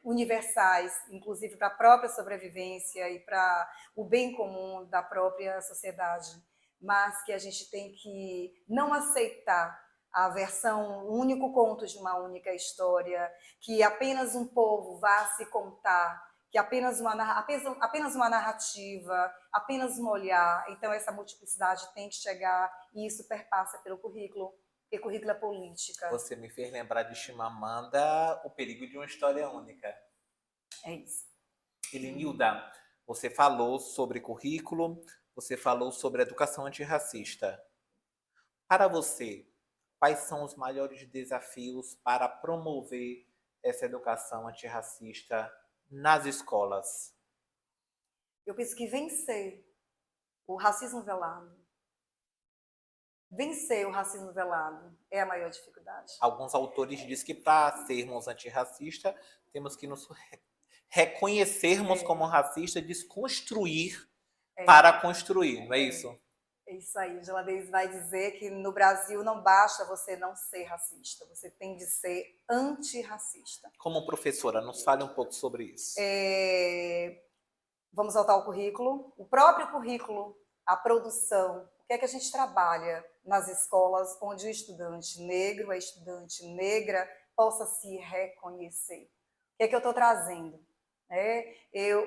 universais, inclusive para a própria sobrevivência e para o bem comum da própria sociedade, mas que a gente tem que não aceitar a versão, um único conto de uma única história, que apenas um povo vá se contar, que apenas uma narrativa, apenas um olhar. Então essa multiplicidade tem que chegar, e isso perpassa pelo currículo, porque currículo é política. Você me fez lembrar de Chimamanda, O Perigo de uma História Única. É isso. Elenilda, você falou sobre currículo, você falou sobre educação antirracista. Para você, quais são os maiores desafios para promover essa educação antirracista nas escolas? Eu penso que vencer o racismo velado. Vencer o racismo velado é a maior dificuldade. Alguns autores dizem que para sermos antirracistas, temos que nos reconhecermos como racistas, desconstruir para construir, não é isso? É isso aí. A Geladez vai dizer que no Brasil não basta você não ser racista, você tem de ser antirracista. Como professora, nos fale um pouco sobre isso. Vamos voltar ao currículo. O próprio currículo, a produção, o que é que a gente trabalha nas escolas onde o estudante negro, a estudante negra, possa se reconhecer. O que é que eu estou trazendo?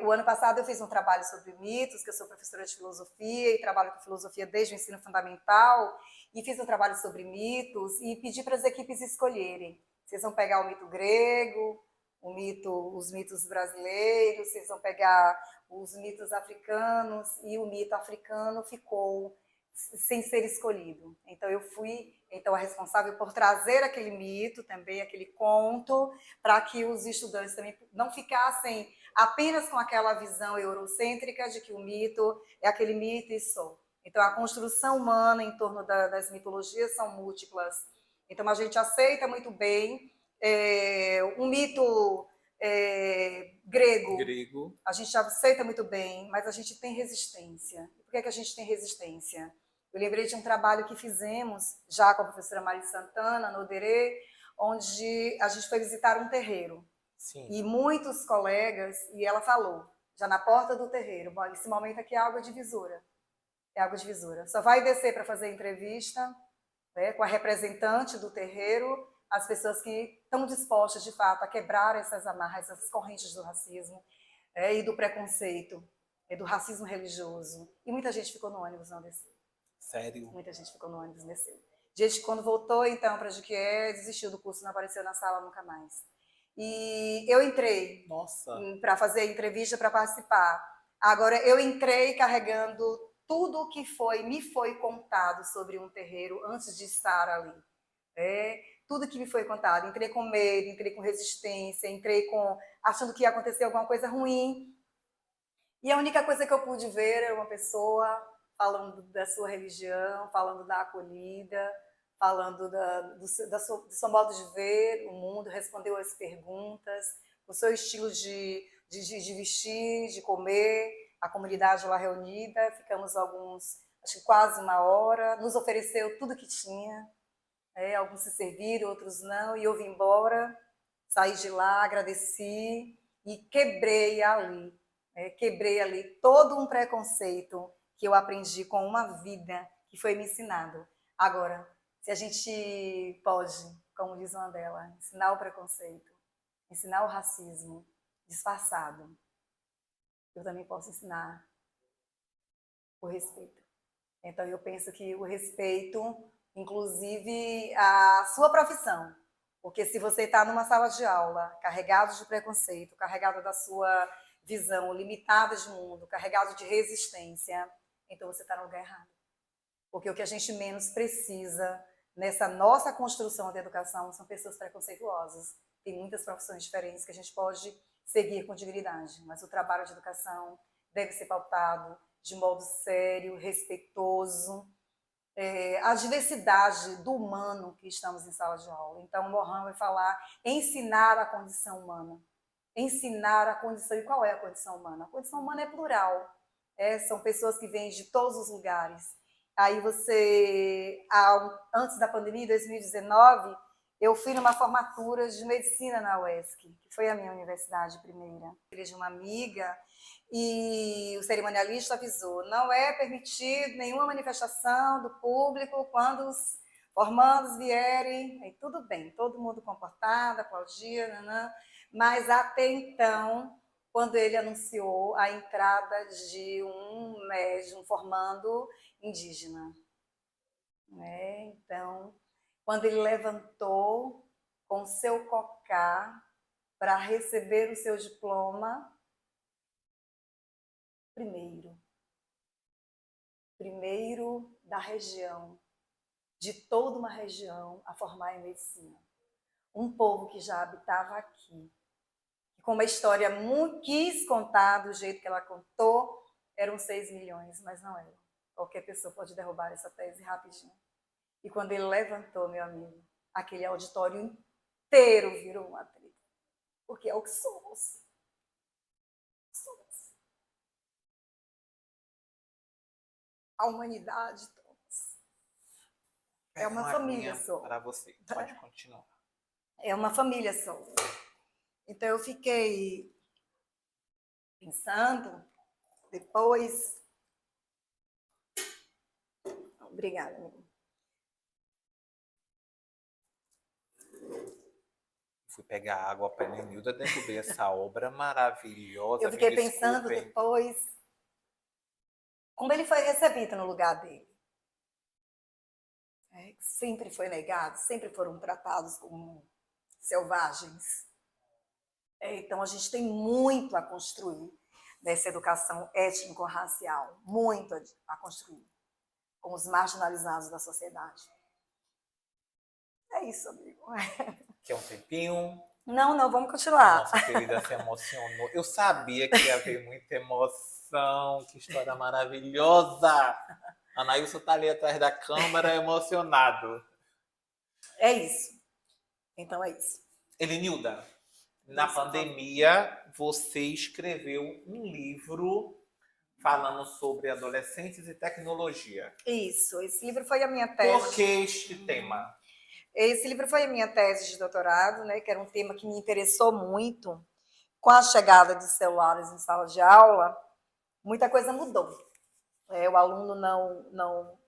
O ano passado eu fiz um trabalho sobre mitos, que eu sou professora de filosofia e trabalho com filosofia desde o ensino fundamental, e fiz um trabalho sobre mitos e pedi para as equipes escolherem. Vocês vão pegar o mito grego, os mitos brasileiros, vocês vão pegar os mitos africanos, e o mito africano ficou sem ser escolhido. Então eu fui a responsável por trazer aquele mito também, aquele conto, para que os estudantes também não ficassem apenas com aquela visão eurocêntrica de que o mito é aquele mito e só. Então a construção humana em torno das mitologias são múltiplas. Então a gente aceita muito bem um mito grego, a gente aceita muito bem, mas a gente tem resistência. Por que a gente tem resistência? Eu lembrei de um trabalho que fizemos já com a professora Mari Santana, no Oderê, onde a gente foi visitar um terreiro. Sim. E muitos colegas, e ela falou, já na porta do terreiro, bom, esse momento aqui é água divisora. É água divisora. Só vai descer para fazer entrevista com a representante do terreiro, as pessoas que estão dispostas, de fato, a quebrar essas amarras, essas correntes do racismo e do preconceito, do racismo religioso. E muita gente ficou no ônibus, não desceu. Sério? Muita gente ficou no ônibus, desceu. Gente, quando voltou, então, para Juquié, desistiu do curso, não apareceu na sala nunca mais. E eu entrei para fazer a entrevista, para participar. Agora, eu entrei carregando tudo o que me foi contado sobre um terreiro antes de estar ali. tudo que me foi contado. Entrei com medo, entrei com resistência, entrei achando que ia acontecer alguma coisa ruim. E a única coisa que eu pude ver era uma pessoa falando da sua religião, falando da acolhida, falando do seu modo de ver o mundo, respondeu as perguntas, o seu estilo de vestir, de comer, a comunidade lá reunida, ficamos acho que quase uma hora, nos ofereceu tudo que tinha, alguns se serviram, outros não, e eu vim embora, saí de lá, agradeci e quebrei ali todo um preconceito que eu aprendi com uma vida que foi me ensinado. Agora, se a gente pode, como diz Mandela, ensinar o preconceito, ensinar o racismo disfarçado, eu também posso ensinar o respeito. Então, eu penso que o respeito, inclusive a sua profissão, porque se você está numa sala de aula carregado de preconceito, carregado da sua visão limitada de mundo, carregado de resistência, então você está no lugar errado. Porque o que a gente menos precisa nessa nossa construção da educação são pessoas preconceituosas. Tem muitas profissões diferentes que a gente pode seguir com dignidade, mas o trabalho de educação deve ser pautado de modo sério, respeitoso, a diversidade do humano que estamos em sala de aula. Então, o Mohan vai falar ensinar a condição humana. Ensinar a condição. E qual é a condição humana? A condição humana é plural. São pessoas que vêm de todos os lugares. Aí antes da pandemia, em 2019, eu fui numa formatura de medicina na UESC, que foi a minha universidade primeira. Filha de uma amiga, e o cerimonialista avisou, não é permitido nenhuma manifestação do público quando os formandos vierem. Aí tudo bem, todo mundo comportado, aplaudia, mas até então, quando ele anunciou a entrada de um médium formando indígena. Então, quando ele levantou com seu cocá para receber o seu diploma, primeiro da região, de toda uma região a formar em medicina. Um povo que já habitava aqui, com uma história muito quis contar do jeito que ela contou, eram 6 milhões, mas não eram. Qualquer pessoa pode derrubar essa tese rapidinho. E quando ele levantou, meu amigo, aquele auditório inteiro virou uma tribo. Porque é o que somos. Somos. A humanidade todos. É uma família só. Para você, pode continuar. É uma família só. Então eu fiquei pensando, depois. Obrigada, amigo. Fui pegar água para a Nilda, derrubei essa obra maravilhosa. Eu fiquei pensando depois como ele foi recebido no lugar dele. Sempre foi negado, sempre foram tratados como selvagens. Então a gente tem muito a construir nessa educação étnico-racial, muito a construir com os marginalizados da sociedade. É isso, amigo. Quer um tempinho? Não, vamos continuar. Nossa querida se emocionou. Eu sabia que ia haver muita emoção. Que história maravilhosa. Anailson tá ali atrás da câmera, emocionado. É isso. Então é isso. Elenilda, na pandemia, você escreveu um livro falando sobre adolescentes e tecnologia. Isso. Esse livro foi a minha tese. Por que este tema? Esse livro foi a minha tese de doutorado, que era um tema que me interessou muito. Com a chegada de celulares em sala de aula, muita coisa mudou. O aluno não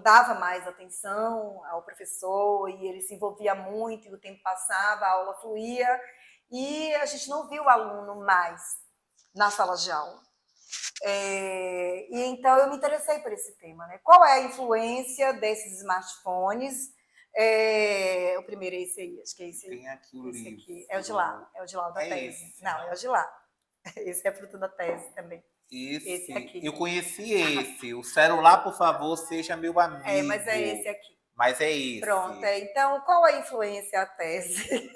dava mais atenção ao professor e ele se envolvia muito e o tempo passava, a aula fluía e a gente não viu o aluno mais na sala de aula. E então eu me interessei por esse tema. Qual é a influência desses smartphones? O primeiro é esse aí, acho que é esse aí. Tem aqui o livro. Aqui. É o de lá da tese. Esse, não, é o de lá. Esse é fruto da tese também. Esse aqui. Eu conheci esse. O celular, por favor, seja meu amigo. Mas é esse aqui. Mas é esse. Pronto, então qual a influência a tese?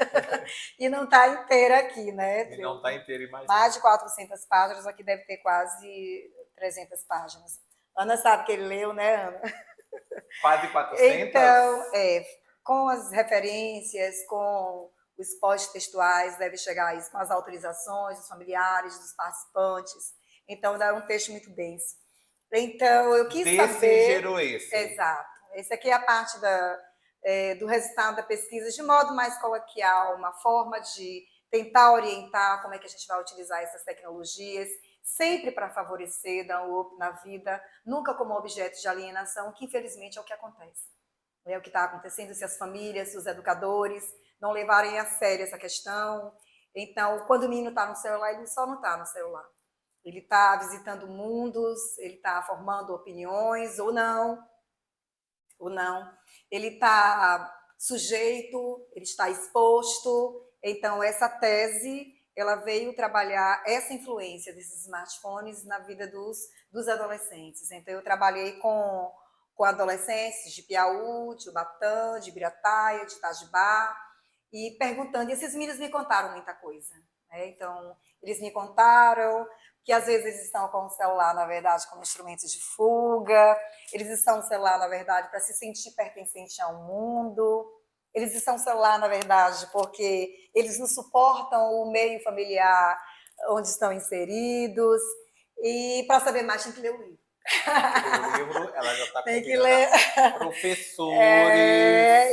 E não está inteira aqui, né? E não está inteiro, imagina. Mais de 400 páginas, aqui deve ter quase 300 páginas. Ana sabe que ele leu, né, Ana? Quase 400? Então, com as referências, com os pós-textuais, deve chegar a isso, com as autorizações dos familiares, dos participantes. Então, dá um texto muito denso. Então, eu quis saber... gerou esse. Exato. Esse aqui é a parte do resultado da pesquisa, de modo mais coloquial, uma forma de tentar orientar como é que a gente vai utilizar essas tecnologias, sempre para favorecer, dar um up na vida, nunca como objeto de alienação, que infelizmente é o que acontece. É o que está acontecendo se as famílias, se os educadores não levarem a sério essa questão. Então, quando o menino está no celular, ele só não está no celular. Ele está visitando mundos, ele está formando opiniões, ou não. Ele está sujeito, ele está exposto. Então, essa tese, ela veio trabalhar essa influência desses smartphones na vida dos adolescentes. Então, eu trabalhei com adolescentes de Piauí, de Ubatã, de Ibirataia, de Itajubá, e perguntando, e esses meninos me contaram muita coisa. Né? Então, eles me contaram que às vezes eles estão com o celular, na verdade, como instrumento de fuga, eles estão no celular, na verdade, para se sentir pertencente ao mundo, eles estão no celular, na verdade, porque eles não suportam o meio familiar onde estão inseridos, e para saber mais tem que ler o livro. O livro, ela já está tem que ler. Professores.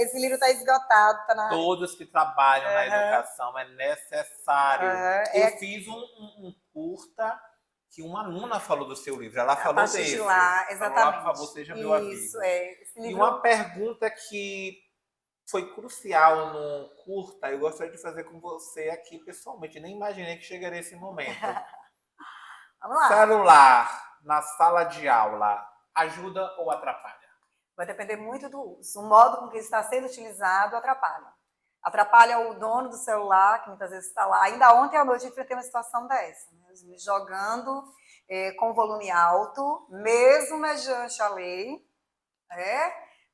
Esse livro está esgotado. Tá na... Todos que trabalham na educação, é necessário. Eu fiz um curta que uma aluna falou do seu livro. Ela falou desse. De lá, exatamente. Falou, por favor, seja meu amigo. Isso, esse livro... E uma pergunta que foi crucial no curta, eu gostaria de fazer com você aqui pessoalmente. Nem imaginei que chegaria esse momento. Vamos lá. Celular na sala de aula ajuda ou atrapalha? Vai depender muito do uso. O modo com que está sendo utilizado atrapalha. Atrapalha o dono do celular, que muitas vezes está lá. Ainda ontem à noite eu enfrentei uma situação dessa. Né? Jogando com volume alto, mesmo mediante a lei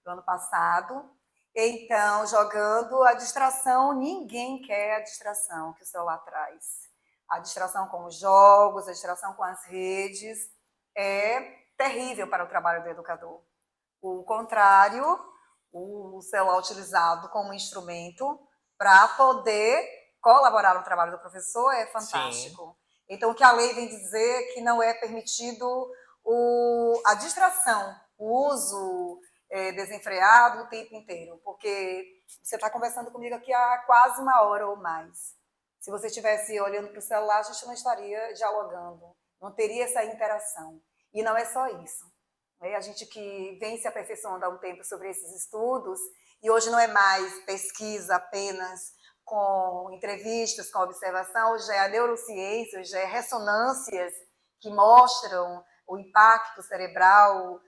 do ano passado. Então, jogando a distração, ninguém quer a distração que o celular traz. A distração com os jogos, a distração com as redes é terrível para o trabalho do educador. O contrário, o celular utilizado como instrumento para poder colaborar no trabalho do professor é fantástico. Sim. Então, o que a lei vem dizer é que não é permitido a distração, o uso desenfreado o tempo inteiro, porque você está conversando comigo aqui há quase uma hora ou mais. Se você estivesse olhando para o celular, a gente não estaria dialogando, não teria essa interação. E não é só isso. A gente que vem se aperfeiçoando há um tempo sobre esses estudos, e hoje não é mais pesquisa apenas com entrevistas, com observação, hoje é a neurociência, hoje é ressonâncias que mostram o impacto cerebral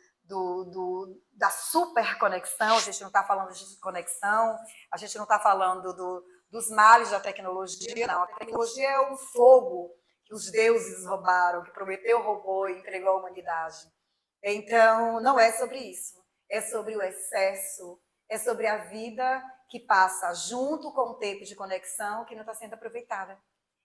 da superconexão. A gente não está falando de conexão, a gente não está falando dos males da tecnologia, não. A tecnologia é o fogo que os deuses roubaram, que Prometeu roubou e entregou à humanidade. Então, não é sobre isso. É sobre o excesso, é sobre a vida que passa junto com o tempo de conexão que não está sendo aproveitada.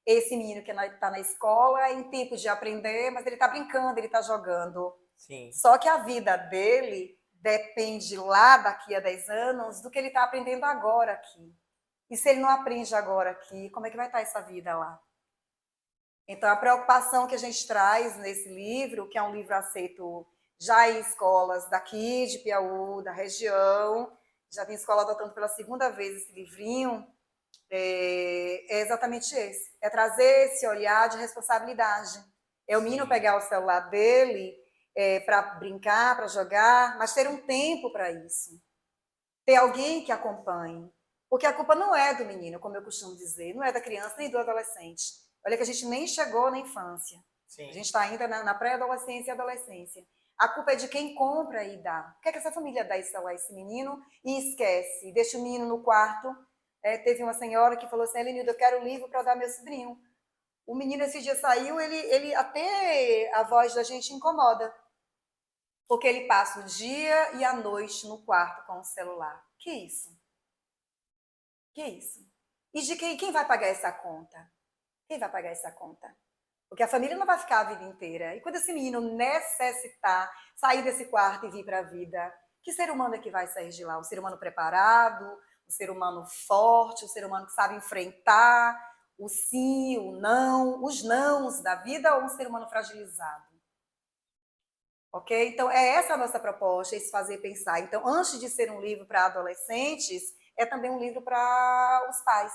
Esse menino que está na escola, em tempo de aprender, mas ele está brincando, ele está jogando. Sim. Só que a vida dele depende lá daqui a 10 anos do que ele está aprendendo agora aqui. E se ele não aprende agora aqui, como é que vai estar essa vida lá? Então, a preocupação que a gente traz nesse livro, que é um livro aceito já em escolas daqui de Piauí, da região, já tem escola adotando pela segunda vez esse livrinho, é exatamente esse. É trazer esse olhar de responsabilidade. É o menino pegar o celular dele para brincar, para jogar, mas ter um tempo para isso. Ter alguém que acompanhe. Porque a culpa não é do menino, como eu costumo dizer, não é da criança nem do adolescente. Olha que a gente nem chegou na infância. Sim. A gente está ainda na pré-adolescência e adolescência. A culpa é de quem compra e dá. Por que essa família dá isso a esse menino e esquece? Deixa o menino no quarto. Teve uma senhora que falou assim, Elenilda, eu quero um livro para dar ao meu sobrinho. O menino esse dia saiu, ele até a voz da gente incomoda. porque ele passa o dia e a noite no quarto com o celular. Que isso? Que isso? E de quem vai pagar essa conta? Quem vai pagar essa conta? Porque a família não vai ficar a vida inteira. E quando esse menino necessitar sair desse quarto e vir para a vida, que ser humano é que vai sair de lá? Um ser humano preparado, um ser humano forte, um ser humano que sabe enfrentar o sim, o não, os nãos da vida, ou um ser humano fragilizado? Ok? Então, é essa a nossa proposta, esse fazer pensar. Então, antes de ser um livro para adolescentes, é também um livro para os pais,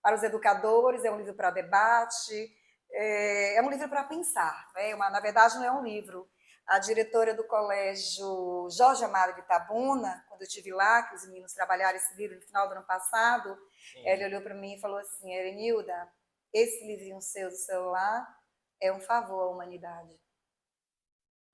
para os educadores, é um livro para debate, é um livro para pensar. Né? Na verdade, não é um livro. A diretora do colégio Jorge Amado de Itabuna, quando eu estive lá, que os meninos trabalharam esse livro no final do ano passado, ela olhou para mim e falou assim, Erenilda, esse livrinho seu do celular é um favor à humanidade.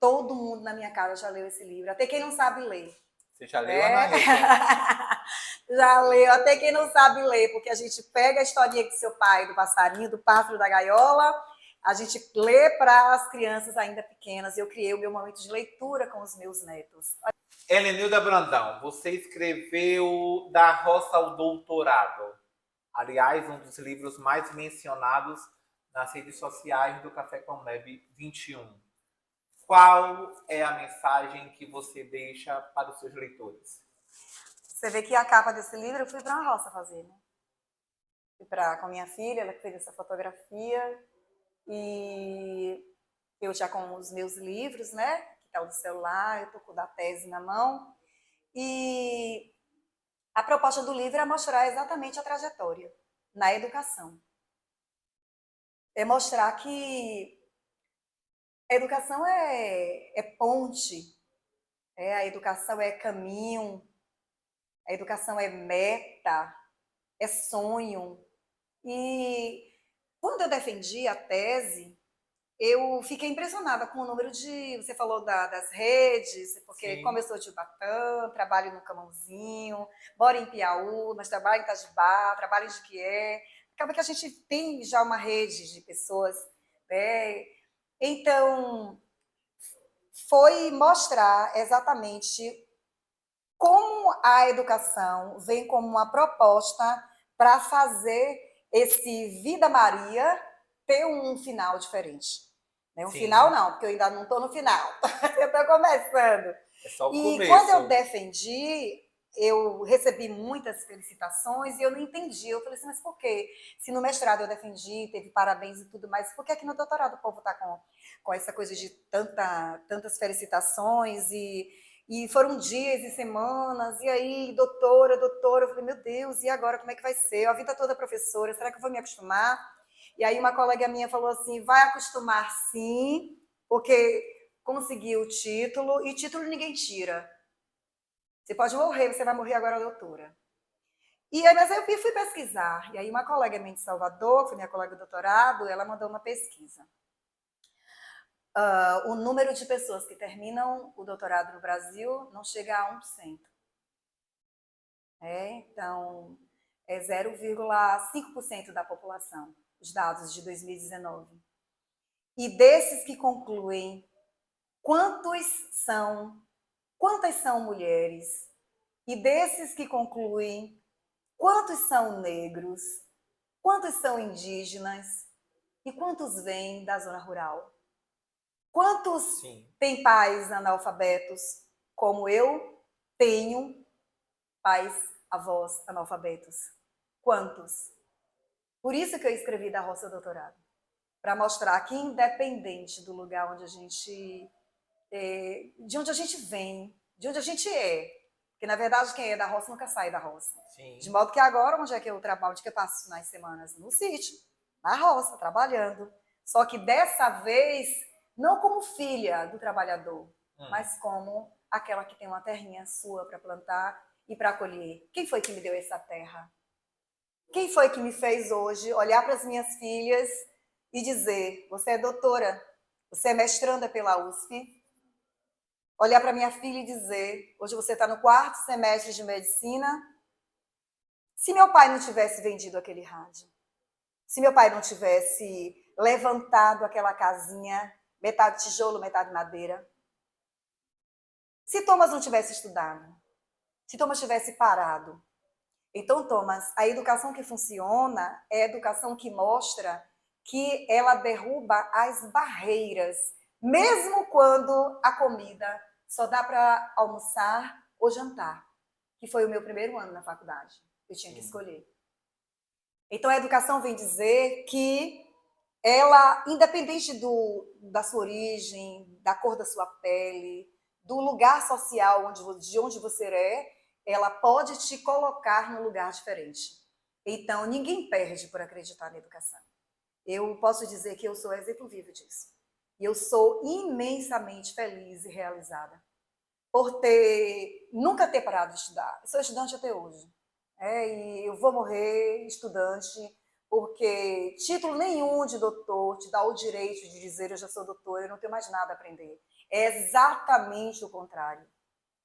Todo mundo na minha casa já leu esse livro, até quem não sabe ler. Você já leu, Ana Rita? Já leu, até quem não sabe ler, porque a gente pega a historinha do seu pai, do passarinho, do pássaro da gaiola, a gente lê para as crianças ainda pequenas. Eu criei o meu momento de leitura com os meus netos. Helenilda Brandão, você escreveu Da Roça ao Doutorado. Aliás, um dos livros mais mencionados nas redes sociais do Café com Lab 21. Qual é a mensagem que você deixa para os seus leitores? Você vê que a capa desse livro eu fui para uma roça fazer, né? Fui com a minha filha, ela fez essa fotografia, e eu já com os meus livros, né? Que tá o do celular, eu tô com o da tese na mão. E a proposta do livro é mostrar exatamente a trajetória na educação. É mostrar que a educação é ponte, a educação é caminho, a educação é meta, é sonho. E quando eu defendi a tese, eu fiquei impressionada com o número de... Você falou das redes, porque Sim. como eu sou de Ubatã, trabalho no Camãozinho, moro em Piauí, mas trabalho em Itajubá, trabalho em Jequié. Acaba que a gente tem já uma rede de pessoas, né? Então, foi mostrar exatamente como a educação vem como uma proposta para fazer esse Vida Maria ter um final diferente. Um Sim. final não, porque eu ainda não estou no final, eu estou começando. É só o E começo. quando eu defendi, eu recebi muitas felicitações e eu não entendi. Eu falei assim, mas por quê? Se no mestrado eu defendi, teve parabéns e tudo mais, por que aqui no doutorado o povo está com essa coisa de tantas felicitações e foram dias e semanas, e aí, doutora, eu falei, meu Deus, e agora como é que vai ser? A vida toda professora, será que eu vou me acostumar? E aí uma colega minha falou assim, vai acostumar sim, porque conseguiu o título, e título ninguém tira. Você pode morrer, você vai morrer agora, doutora. E aí, mas eu fui pesquisar, e aí uma colega minha de Salvador, foi minha colega de doutorado, ela mandou uma pesquisa. O número de pessoas que terminam o doutorado no Brasil não chega a 1%. Então, é 0,5% da população, os dados de 2019. E desses que concluem, quantas são mulheres? E desses que concluem, quantos são negros? Quantos são indígenas? E quantos vêm da zona rural? Quantos têm pais analfabetos, como eu tenho pais, avós analfabetos? Quantos? Por isso que eu escrevi Da Roça ao Doutorado, para mostrar que independente do lugar onde a gente, de onde a gente vem, de onde a gente é, porque na verdade quem é da roça nunca sai da roça. Sim. De modo que agora, onde é que eu trabalho, onde que eu passo nas semanas? No sítio, na roça, trabalhando. Só que dessa vez, não como filha do trabalhador, mas como aquela que tem uma terrinha sua para plantar e para colher. Quem foi que me deu essa terra? Quem foi que me fez hoje olhar para as minhas filhas e dizer, você é doutora, você é mestranda pela USP, olhar para minha filha e dizer, hoje você está no 4º semestre de medicina, se meu pai não tivesse vendido aquele rádio, se meu pai não tivesse levantado aquela casinha, metade tijolo, metade madeira, Se Thomas não tivesse estudado, se Thomas tivesse parado. Então, Thomas, a educação que funciona é a educação que mostra que ela derruba as barreiras, mesmo quando a comida só dá para almoçar ou jantar, que foi o meu primeiro ano na faculdade. Eu tinha que escolher. Então, a educação vem dizer que ela, independente da sua origem, da cor da sua pele, do lugar social de onde você é, ela pode te colocar num lugar diferente. Então, ninguém perde por acreditar na educação. Eu posso dizer que eu sou exemplo vivo disso. E eu sou imensamente feliz e realizada por nunca ter parado de estudar. Eu sou estudante até hoje. E eu vou morrer estudante, porque título nenhum de doutor te dá o direito de dizer eu já sou doutor, eu não tenho mais nada a aprender. É exatamente o contrário.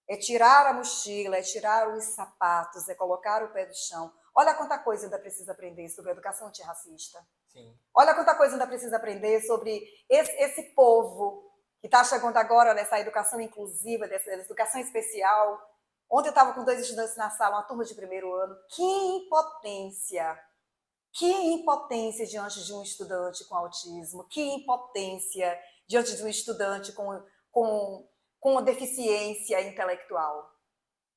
É tirar a mochila, é tirar os sapatos, é colocar o pé no chão. Olha quanta coisa ainda precisa aprender sobre a educação antirracista. Sim. Olha quanta coisa ainda precisa aprender sobre esse povo que está chegando agora nessa educação inclusiva, dessa educação especial. Ontem eu estava com 2 estudantes na sala, uma turma de primeiro ano. Que impotência! Que impotência diante de um estudante com autismo. Que impotência diante de um estudante com uma deficiência intelectual.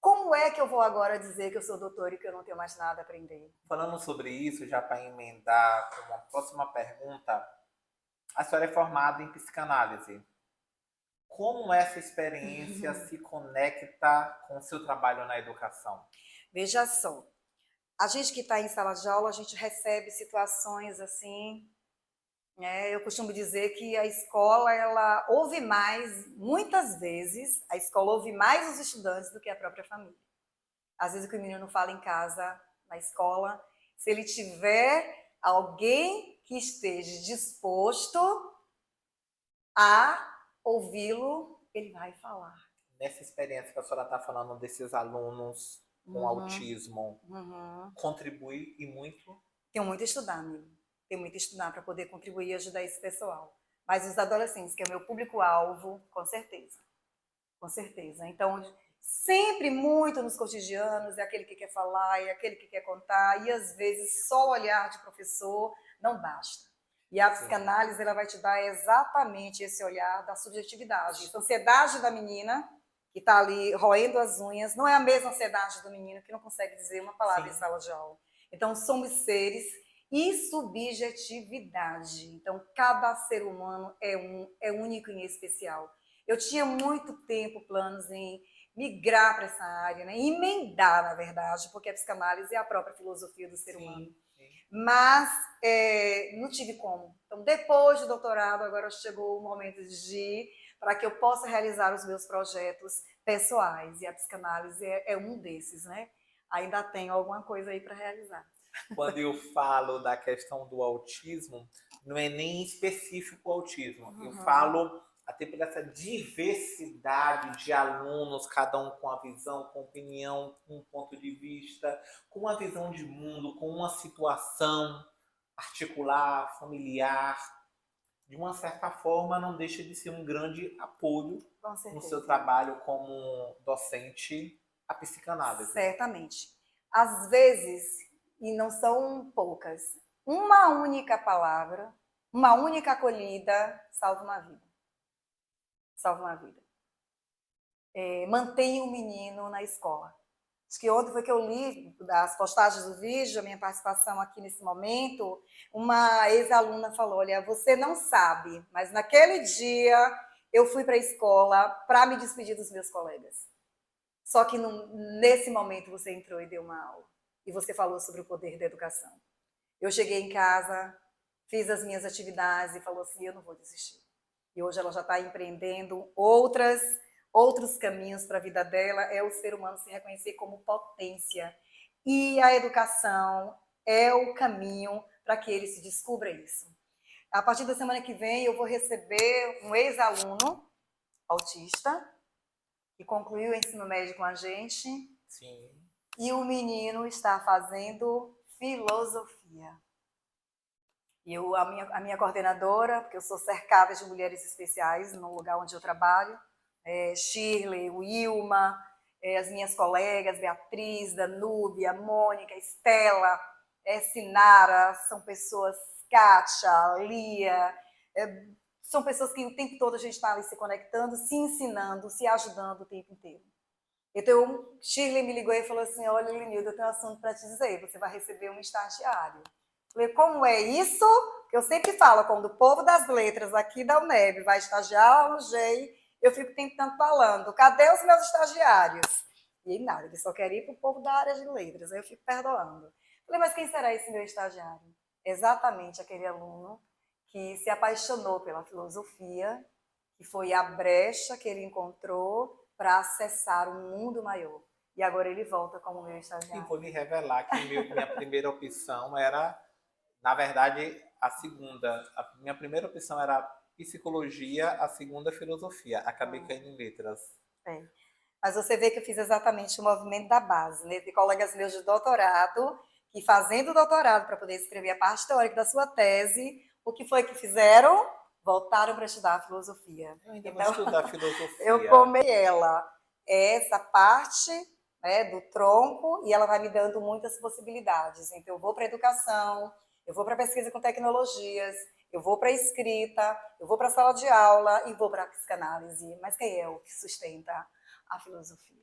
Como é que eu vou agora dizer que eu sou doutora e que eu não tenho mais nada a aprender? Falando sobre isso, já para emendar com uma próxima pergunta, a senhora é formada em psicanálise. Como essa experiência se conecta com o seu trabalho na educação? Veja só, a gente que está em sala de aula, a gente recebe situações assim. Eu costumo dizer que a escola, ela ouve mais, muitas vezes, a escola ouve mais os estudantes do que a própria família. Às vezes o que o menino fala em casa, na escola, se ele tiver alguém que esteja disposto a ouvi-lo, ele vai falar. Nessa experiência que a senhora está falando desses alunos com autismo, contribui e muito? Tenho muito a estudar, amigo. Tenho muito a estudar para poder contribuir e ajudar esse pessoal. Mas os adolescentes, que é o meu público-alvo, com certeza. Com certeza. Então, sempre muito nos cotidianos, é aquele que quer falar, é aquele que quer contar, e às vezes só o olhar de professor não basta. E a psicanálise, ela vai te dar exatamente esse olhar da subjetividade. A ansiedade da menina, que está ali roendo as unhas, não é a mesma ansiedade do menino que não consegue dizer uma palavra em sala de aula. Então, somos seres e subjetividade. Então, cada ser humano é único e especial. Eu tinha muito tempo planos em migrar para essa área, né? Emendar, na verdade, porque a psicanálise é a própria filosofia do ser humano. Mas não tive como. Então, depois do doutorado, agora chegou o momento de para que eu possa realizar os meus projetos pessoais. E a psicanálise é um desses, né? Ainda tenho alguma coisa aí para realizar. Quando eu falo da questão do autismo, não é nem específico o autismo. Eu falo até por essa diversidade de alunos, cada um com a visão, com opinião, com um ponto de vista, com uma visão de mundo, com uma situação particular, familiar. De uma certa forma, não deixa de ser um grande apoio no seu trabalho como docente, a psicanálise. Certamente. Às vezes, e não são poucas, uma única palavra, uma única acolhida salva uma vida. Salva uma vida. Mantenha o menino na escola. Acho que ontem foi que eu li as postagens do vídeo, a minha participação aqui nesse momento, uma ex-aluna falou, olha, você não sabe, mas naquele dia eu fui para a escola para me despedir dos meus colegas. Só que nesse momento você entrou e deu uma aula. E você falou sobre o poder da educação. Eu cheguei em casa, fiz as minhas atividades e falou assim, eu não vou desistir. E hoje ela já está empreendendo outros caminhos para a vida dela, é o ser humano se reconhecer como potência. E a educação é o caminho para que ele se descubra isso. A partir da semana que vem, eu vou receber um ex-aluno autista, que concluiu o ensino médio com a gente. Sim. E o menino está fazendo filosofia. E a minha coordenadora, porque eu sou cercada de mulheres especiais no lugar onde eu trabalho, Shirley, Wilma, as minhas colegas, Beatriz, Danúbia, Mônica, Estela, Sinara, são pessoas, Kátia, Lia, são pessoas que o tempo todo a gente está ali se conectando, se ensinando, se ajudando o tempo inteiro. Então, Shirley me ligou e falou assim, olha, Lenilda, eu tenho um assunto para te dizer, você vai receber um estagiário. Falei, como é isso? Que eu sempre falo, quando o povo das letras aqui da UNEB vai estagiar no GEI, eu fico tentando falando, cadê os meus estagiários? E nada, ele só quer ir para o povo da área de letras, aí eu fico perdoando. Falei, mas quem será esse meu estagiário? Exatamente aquele aluno que se apaixonou pela filosofia, que foi a brecha que ele encontrou para acessar um mundo maior. E agora ele volta como meu estagiário. E vou lhe revelar que minha primeira opção era, na verdade, a segunda. A minha primeira opção era psicologia, a segunda filosofia. Acabei caindo em letras. Mas você vê que eu fiz exatamente o movimento da base, né? De colegas meus de doutorado, que fazendo doutorado para poder escrever a parte teórica da sua tese, o que foi que fizeram? Voltaram para estudar a filosofia. Eu ainda vou estudar filosofia. Eu comei essa parte, né, do tronco, e ela vai me dando muitas possibilidades. Então, eu vou para a educação, eu vou para a pesquisa com tecnologias, eu vou para a escrita, eu vou para a sala de aula e vou para a psicanálise. Mas quem é o que sustenta a filosofia?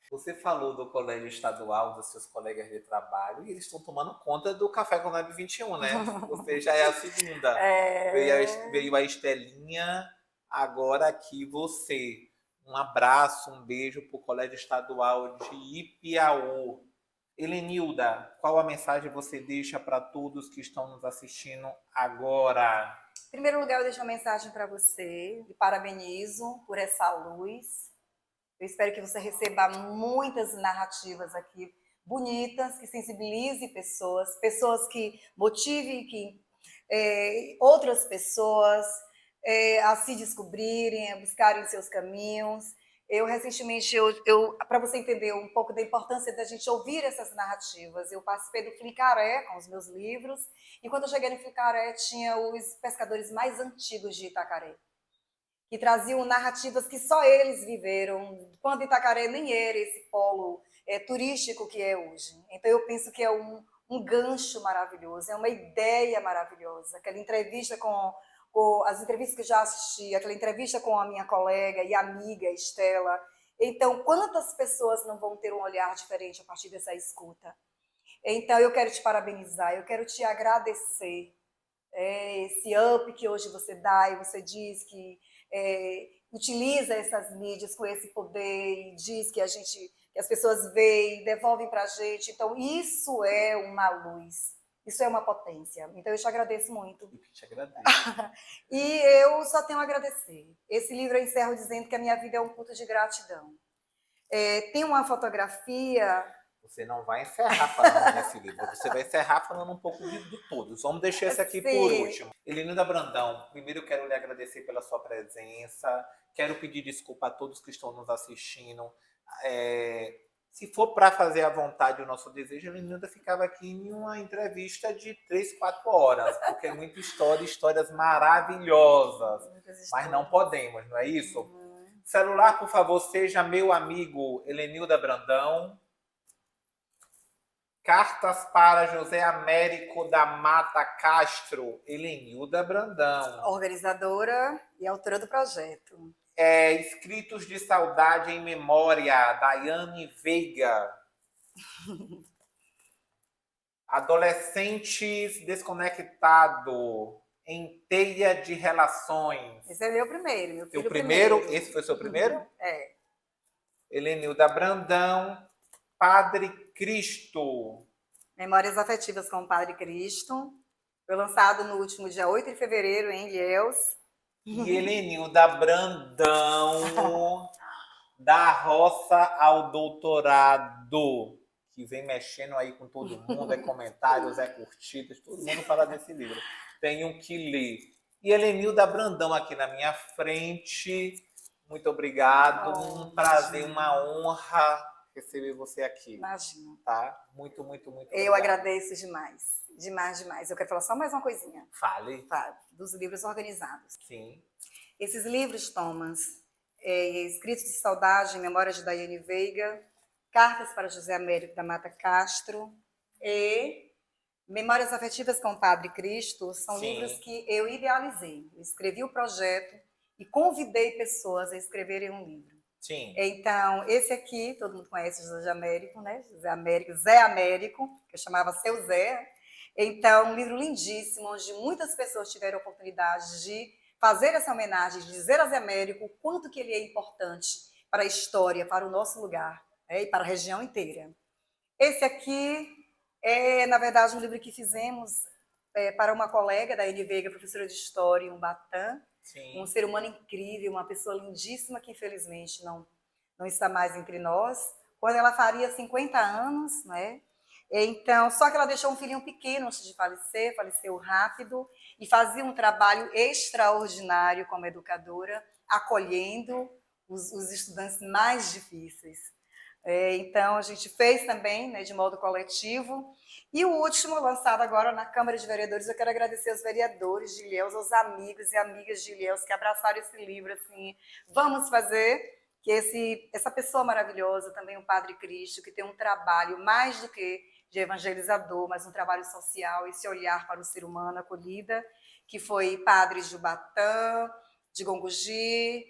Você falou do colégio estadual, dos seus colegas de trabalho, e eles estão tomando conta do Café com Lab 21, né? Você já é a segunda. Veio a Estelinha, agora aqui você. Um abraço, um beijo para o Colégio Estadual de Ipiaú. Helenilda, qual a mensagem você deixa para todos que estão nos assistindo agora? Em primeiro lugar, eu deixo uma mensagem para você, e parabenizo por essa luz. Eu espero que você receba muitas narrativas aqui bonitas, que sensibilize pessoas, pessoas que motivem outras pessoas a se descobrirem, a buscarem seus caminhos. Eu recentemente, para você entender um pouco da importância da gente ouvir essas narrativas, eu participei do Flicaré com os meus livros, e quando eu cheguei no Flicaré tinha os pescadores mais antigos de Itacaré, que traziam narrativas que só eles viveram, quando Itacaré nem era esse polo turístico que é hoje. Então eu penso que é um gancho maravilhoso, é uma ideia maravilhosa. Aquela entrevista as entrevistas que eu já assisti, aquela entrevista com a minha colega e amiga Estela. Então, quantas pessoas não vão ter um olhar diferente a partir dessa escuta? Então, eu quero te parabenizar, eu quero te agradecer esse up que hoje você dá, e você diz que utiliza essas mídias com esse poder e diz que que as pessoas veem e devolvem para a gente. Então, isso é uma luz. Isso é uma potência. Então, eu te agradeço muito. Eu que te agradeço. E eu só tenho a agradecer. Esse livro eu encerro dizendo que a minha vida é um culto de gratidão. Tem uma fotografia... Você não vai encerrar falando desse livro, você vai encerrar falando um pouco de todos. Vamos deixar esse aqui por último. Helenilda Brandão, primeiro eu quero lhe agradecer pela sua presença, quero pedir desculpa a todos que estão nos assistindo. Se for para fazer à vontade o nosso desejo, a Helenilda ficava aqui em uma entrevista de 3, 4 horas, porque é muita história, histórias maravilhosas. Mas não podemos, não é isso? Celular, por favor, seja meu amigo Helenilda Brandão. Cartas para José Américo da Mata Castro, Helenilda Brandão. Organizadora e autora do projeto. Escritos de Saudade em Memória, Daiane Veiga. Adolescentes Desconectado, em Teia de Relações. Esse é meu primeiro, meu filho. Seu primeiro? Esse foi seu primeiro? É. Helenilda Brandão, Padre Cristo. Memórias Afetivas com o Padre Cristo. Foi lançado no último dia 8 de fevereiro em Ilhéus. E Helenilda Brandão, da roça ao doutorado, que vem mexendo aí com todo mundo, comentários, curtidas, todo mundo fala desse livro. Tenho que ler. E Helenilda Brandão aqui na minha frente, muito obrigado, um prazer, uma honra receber você aqui. Imagina. Tá? Muito, muito, muito obrigado. Eu agradeço demais. Demais, demais. Eu quero falar só mais uma coisinha. Fale. Dos livros organizados. Sim. Esses livros, Thomas, Escritos de Saudade, Memórias de Daiane Veiga, Cartas para José Américo da Mata Castro e Memórias Afetivas com o Padre Cristo. São livros que eu idealizei. Eu escrevi o projeto e convidei pessoas a escreverem um livro. Sim. Então, esse aqui, todo mundo conhece José Américo, né? Zé Américo, que eu chamava Seu Zé. Então, um livro lindíssimo, onde muitas pessoas tiveram a oportunidade de fazer essa homenagem, de dizer a Zé Américo o quanto que ele é importante para a história, para o nosso lugar, e para a região inteira. Esse aqui é, na verdade, um livro que fizemos para uma colega da N Veiga, professora de História em Ubatã. Sim. Um ser humano incrível, uma pessoa lindíssima que, infelizmente, não está mais entre nós. Quando ela faria 50 anos, né? Então, só que ela deixou um filhinho pequeno antes de falecer, faleceu rápido, e fazia um trabalho extraordinário como educadora, acolhendo os estudantes mais difíceis. Então, a gente fez também, né, de modo coletivo. E o último, lançado agora na Câmara de Vereadores, eu quero agradecer aos vereadores de Ilhéus, aos amigos e amigas de Ilhéus que abraçaram esse livro, assim, vamos fazer, que essa pessoa maravilhosa, também o Padre Cristo, que tem um trabalho mais do que de evangelizador, mas um trabalho social, esse olhar para o ser humano, acolhida, que foi padre de Ubatã, de Gongogi,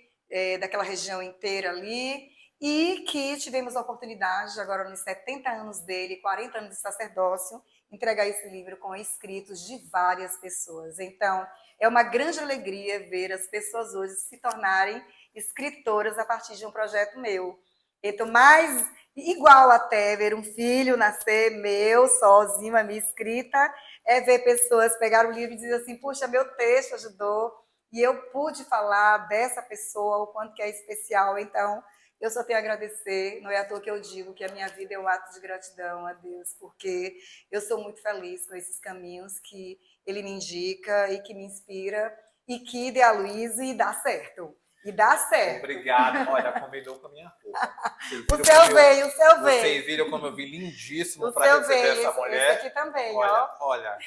daquela região inteira ali, e que tivemos a oportunidade, agora nos 70 anos dele, 40 anos de sacerdócio, entregar esse livro com escritos de várias pessoas. Então, é uma grande alegria ver as pessoas hoje se tornarem escritoras a partir de um projeto meu. Então, mais igual até ver um filho nascer meu, sozinho, a minha escrita, é ver pessoas pegar o livro e dizer assim, puxa, meu texto ajudou, e eu pude falar dessa pessoa, o quanto que é especial. Então, eu só tenho a agradecer, não é à toa que eu digo que a minha vida é um ato de gratidão a Deus, porque eu sou muito feliz com esses caminhos que Ele me indica e que me inspira e que idealizo e dá certo. E dá certo. Obrigado. Olha, combinou com a minha roupa. O seu veio. Vocês viram como eu vi lindíssimo para receber essa mulher. Esse aqui também, olha, ó. Olha,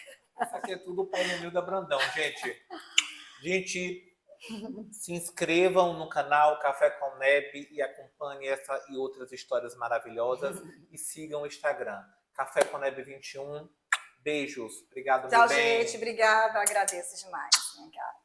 isso aqui é tudo para Nilda Brandão, gente. Gente, se inscrevam no canal Café com Neb e acompanhem essa e outras histórias maravilhosas e sigam o Instagram, Café com Neb 21. Beijos. Obrigado, Tchau, meu bem. gente. Obrigada. Agradeço demais. Vem cá.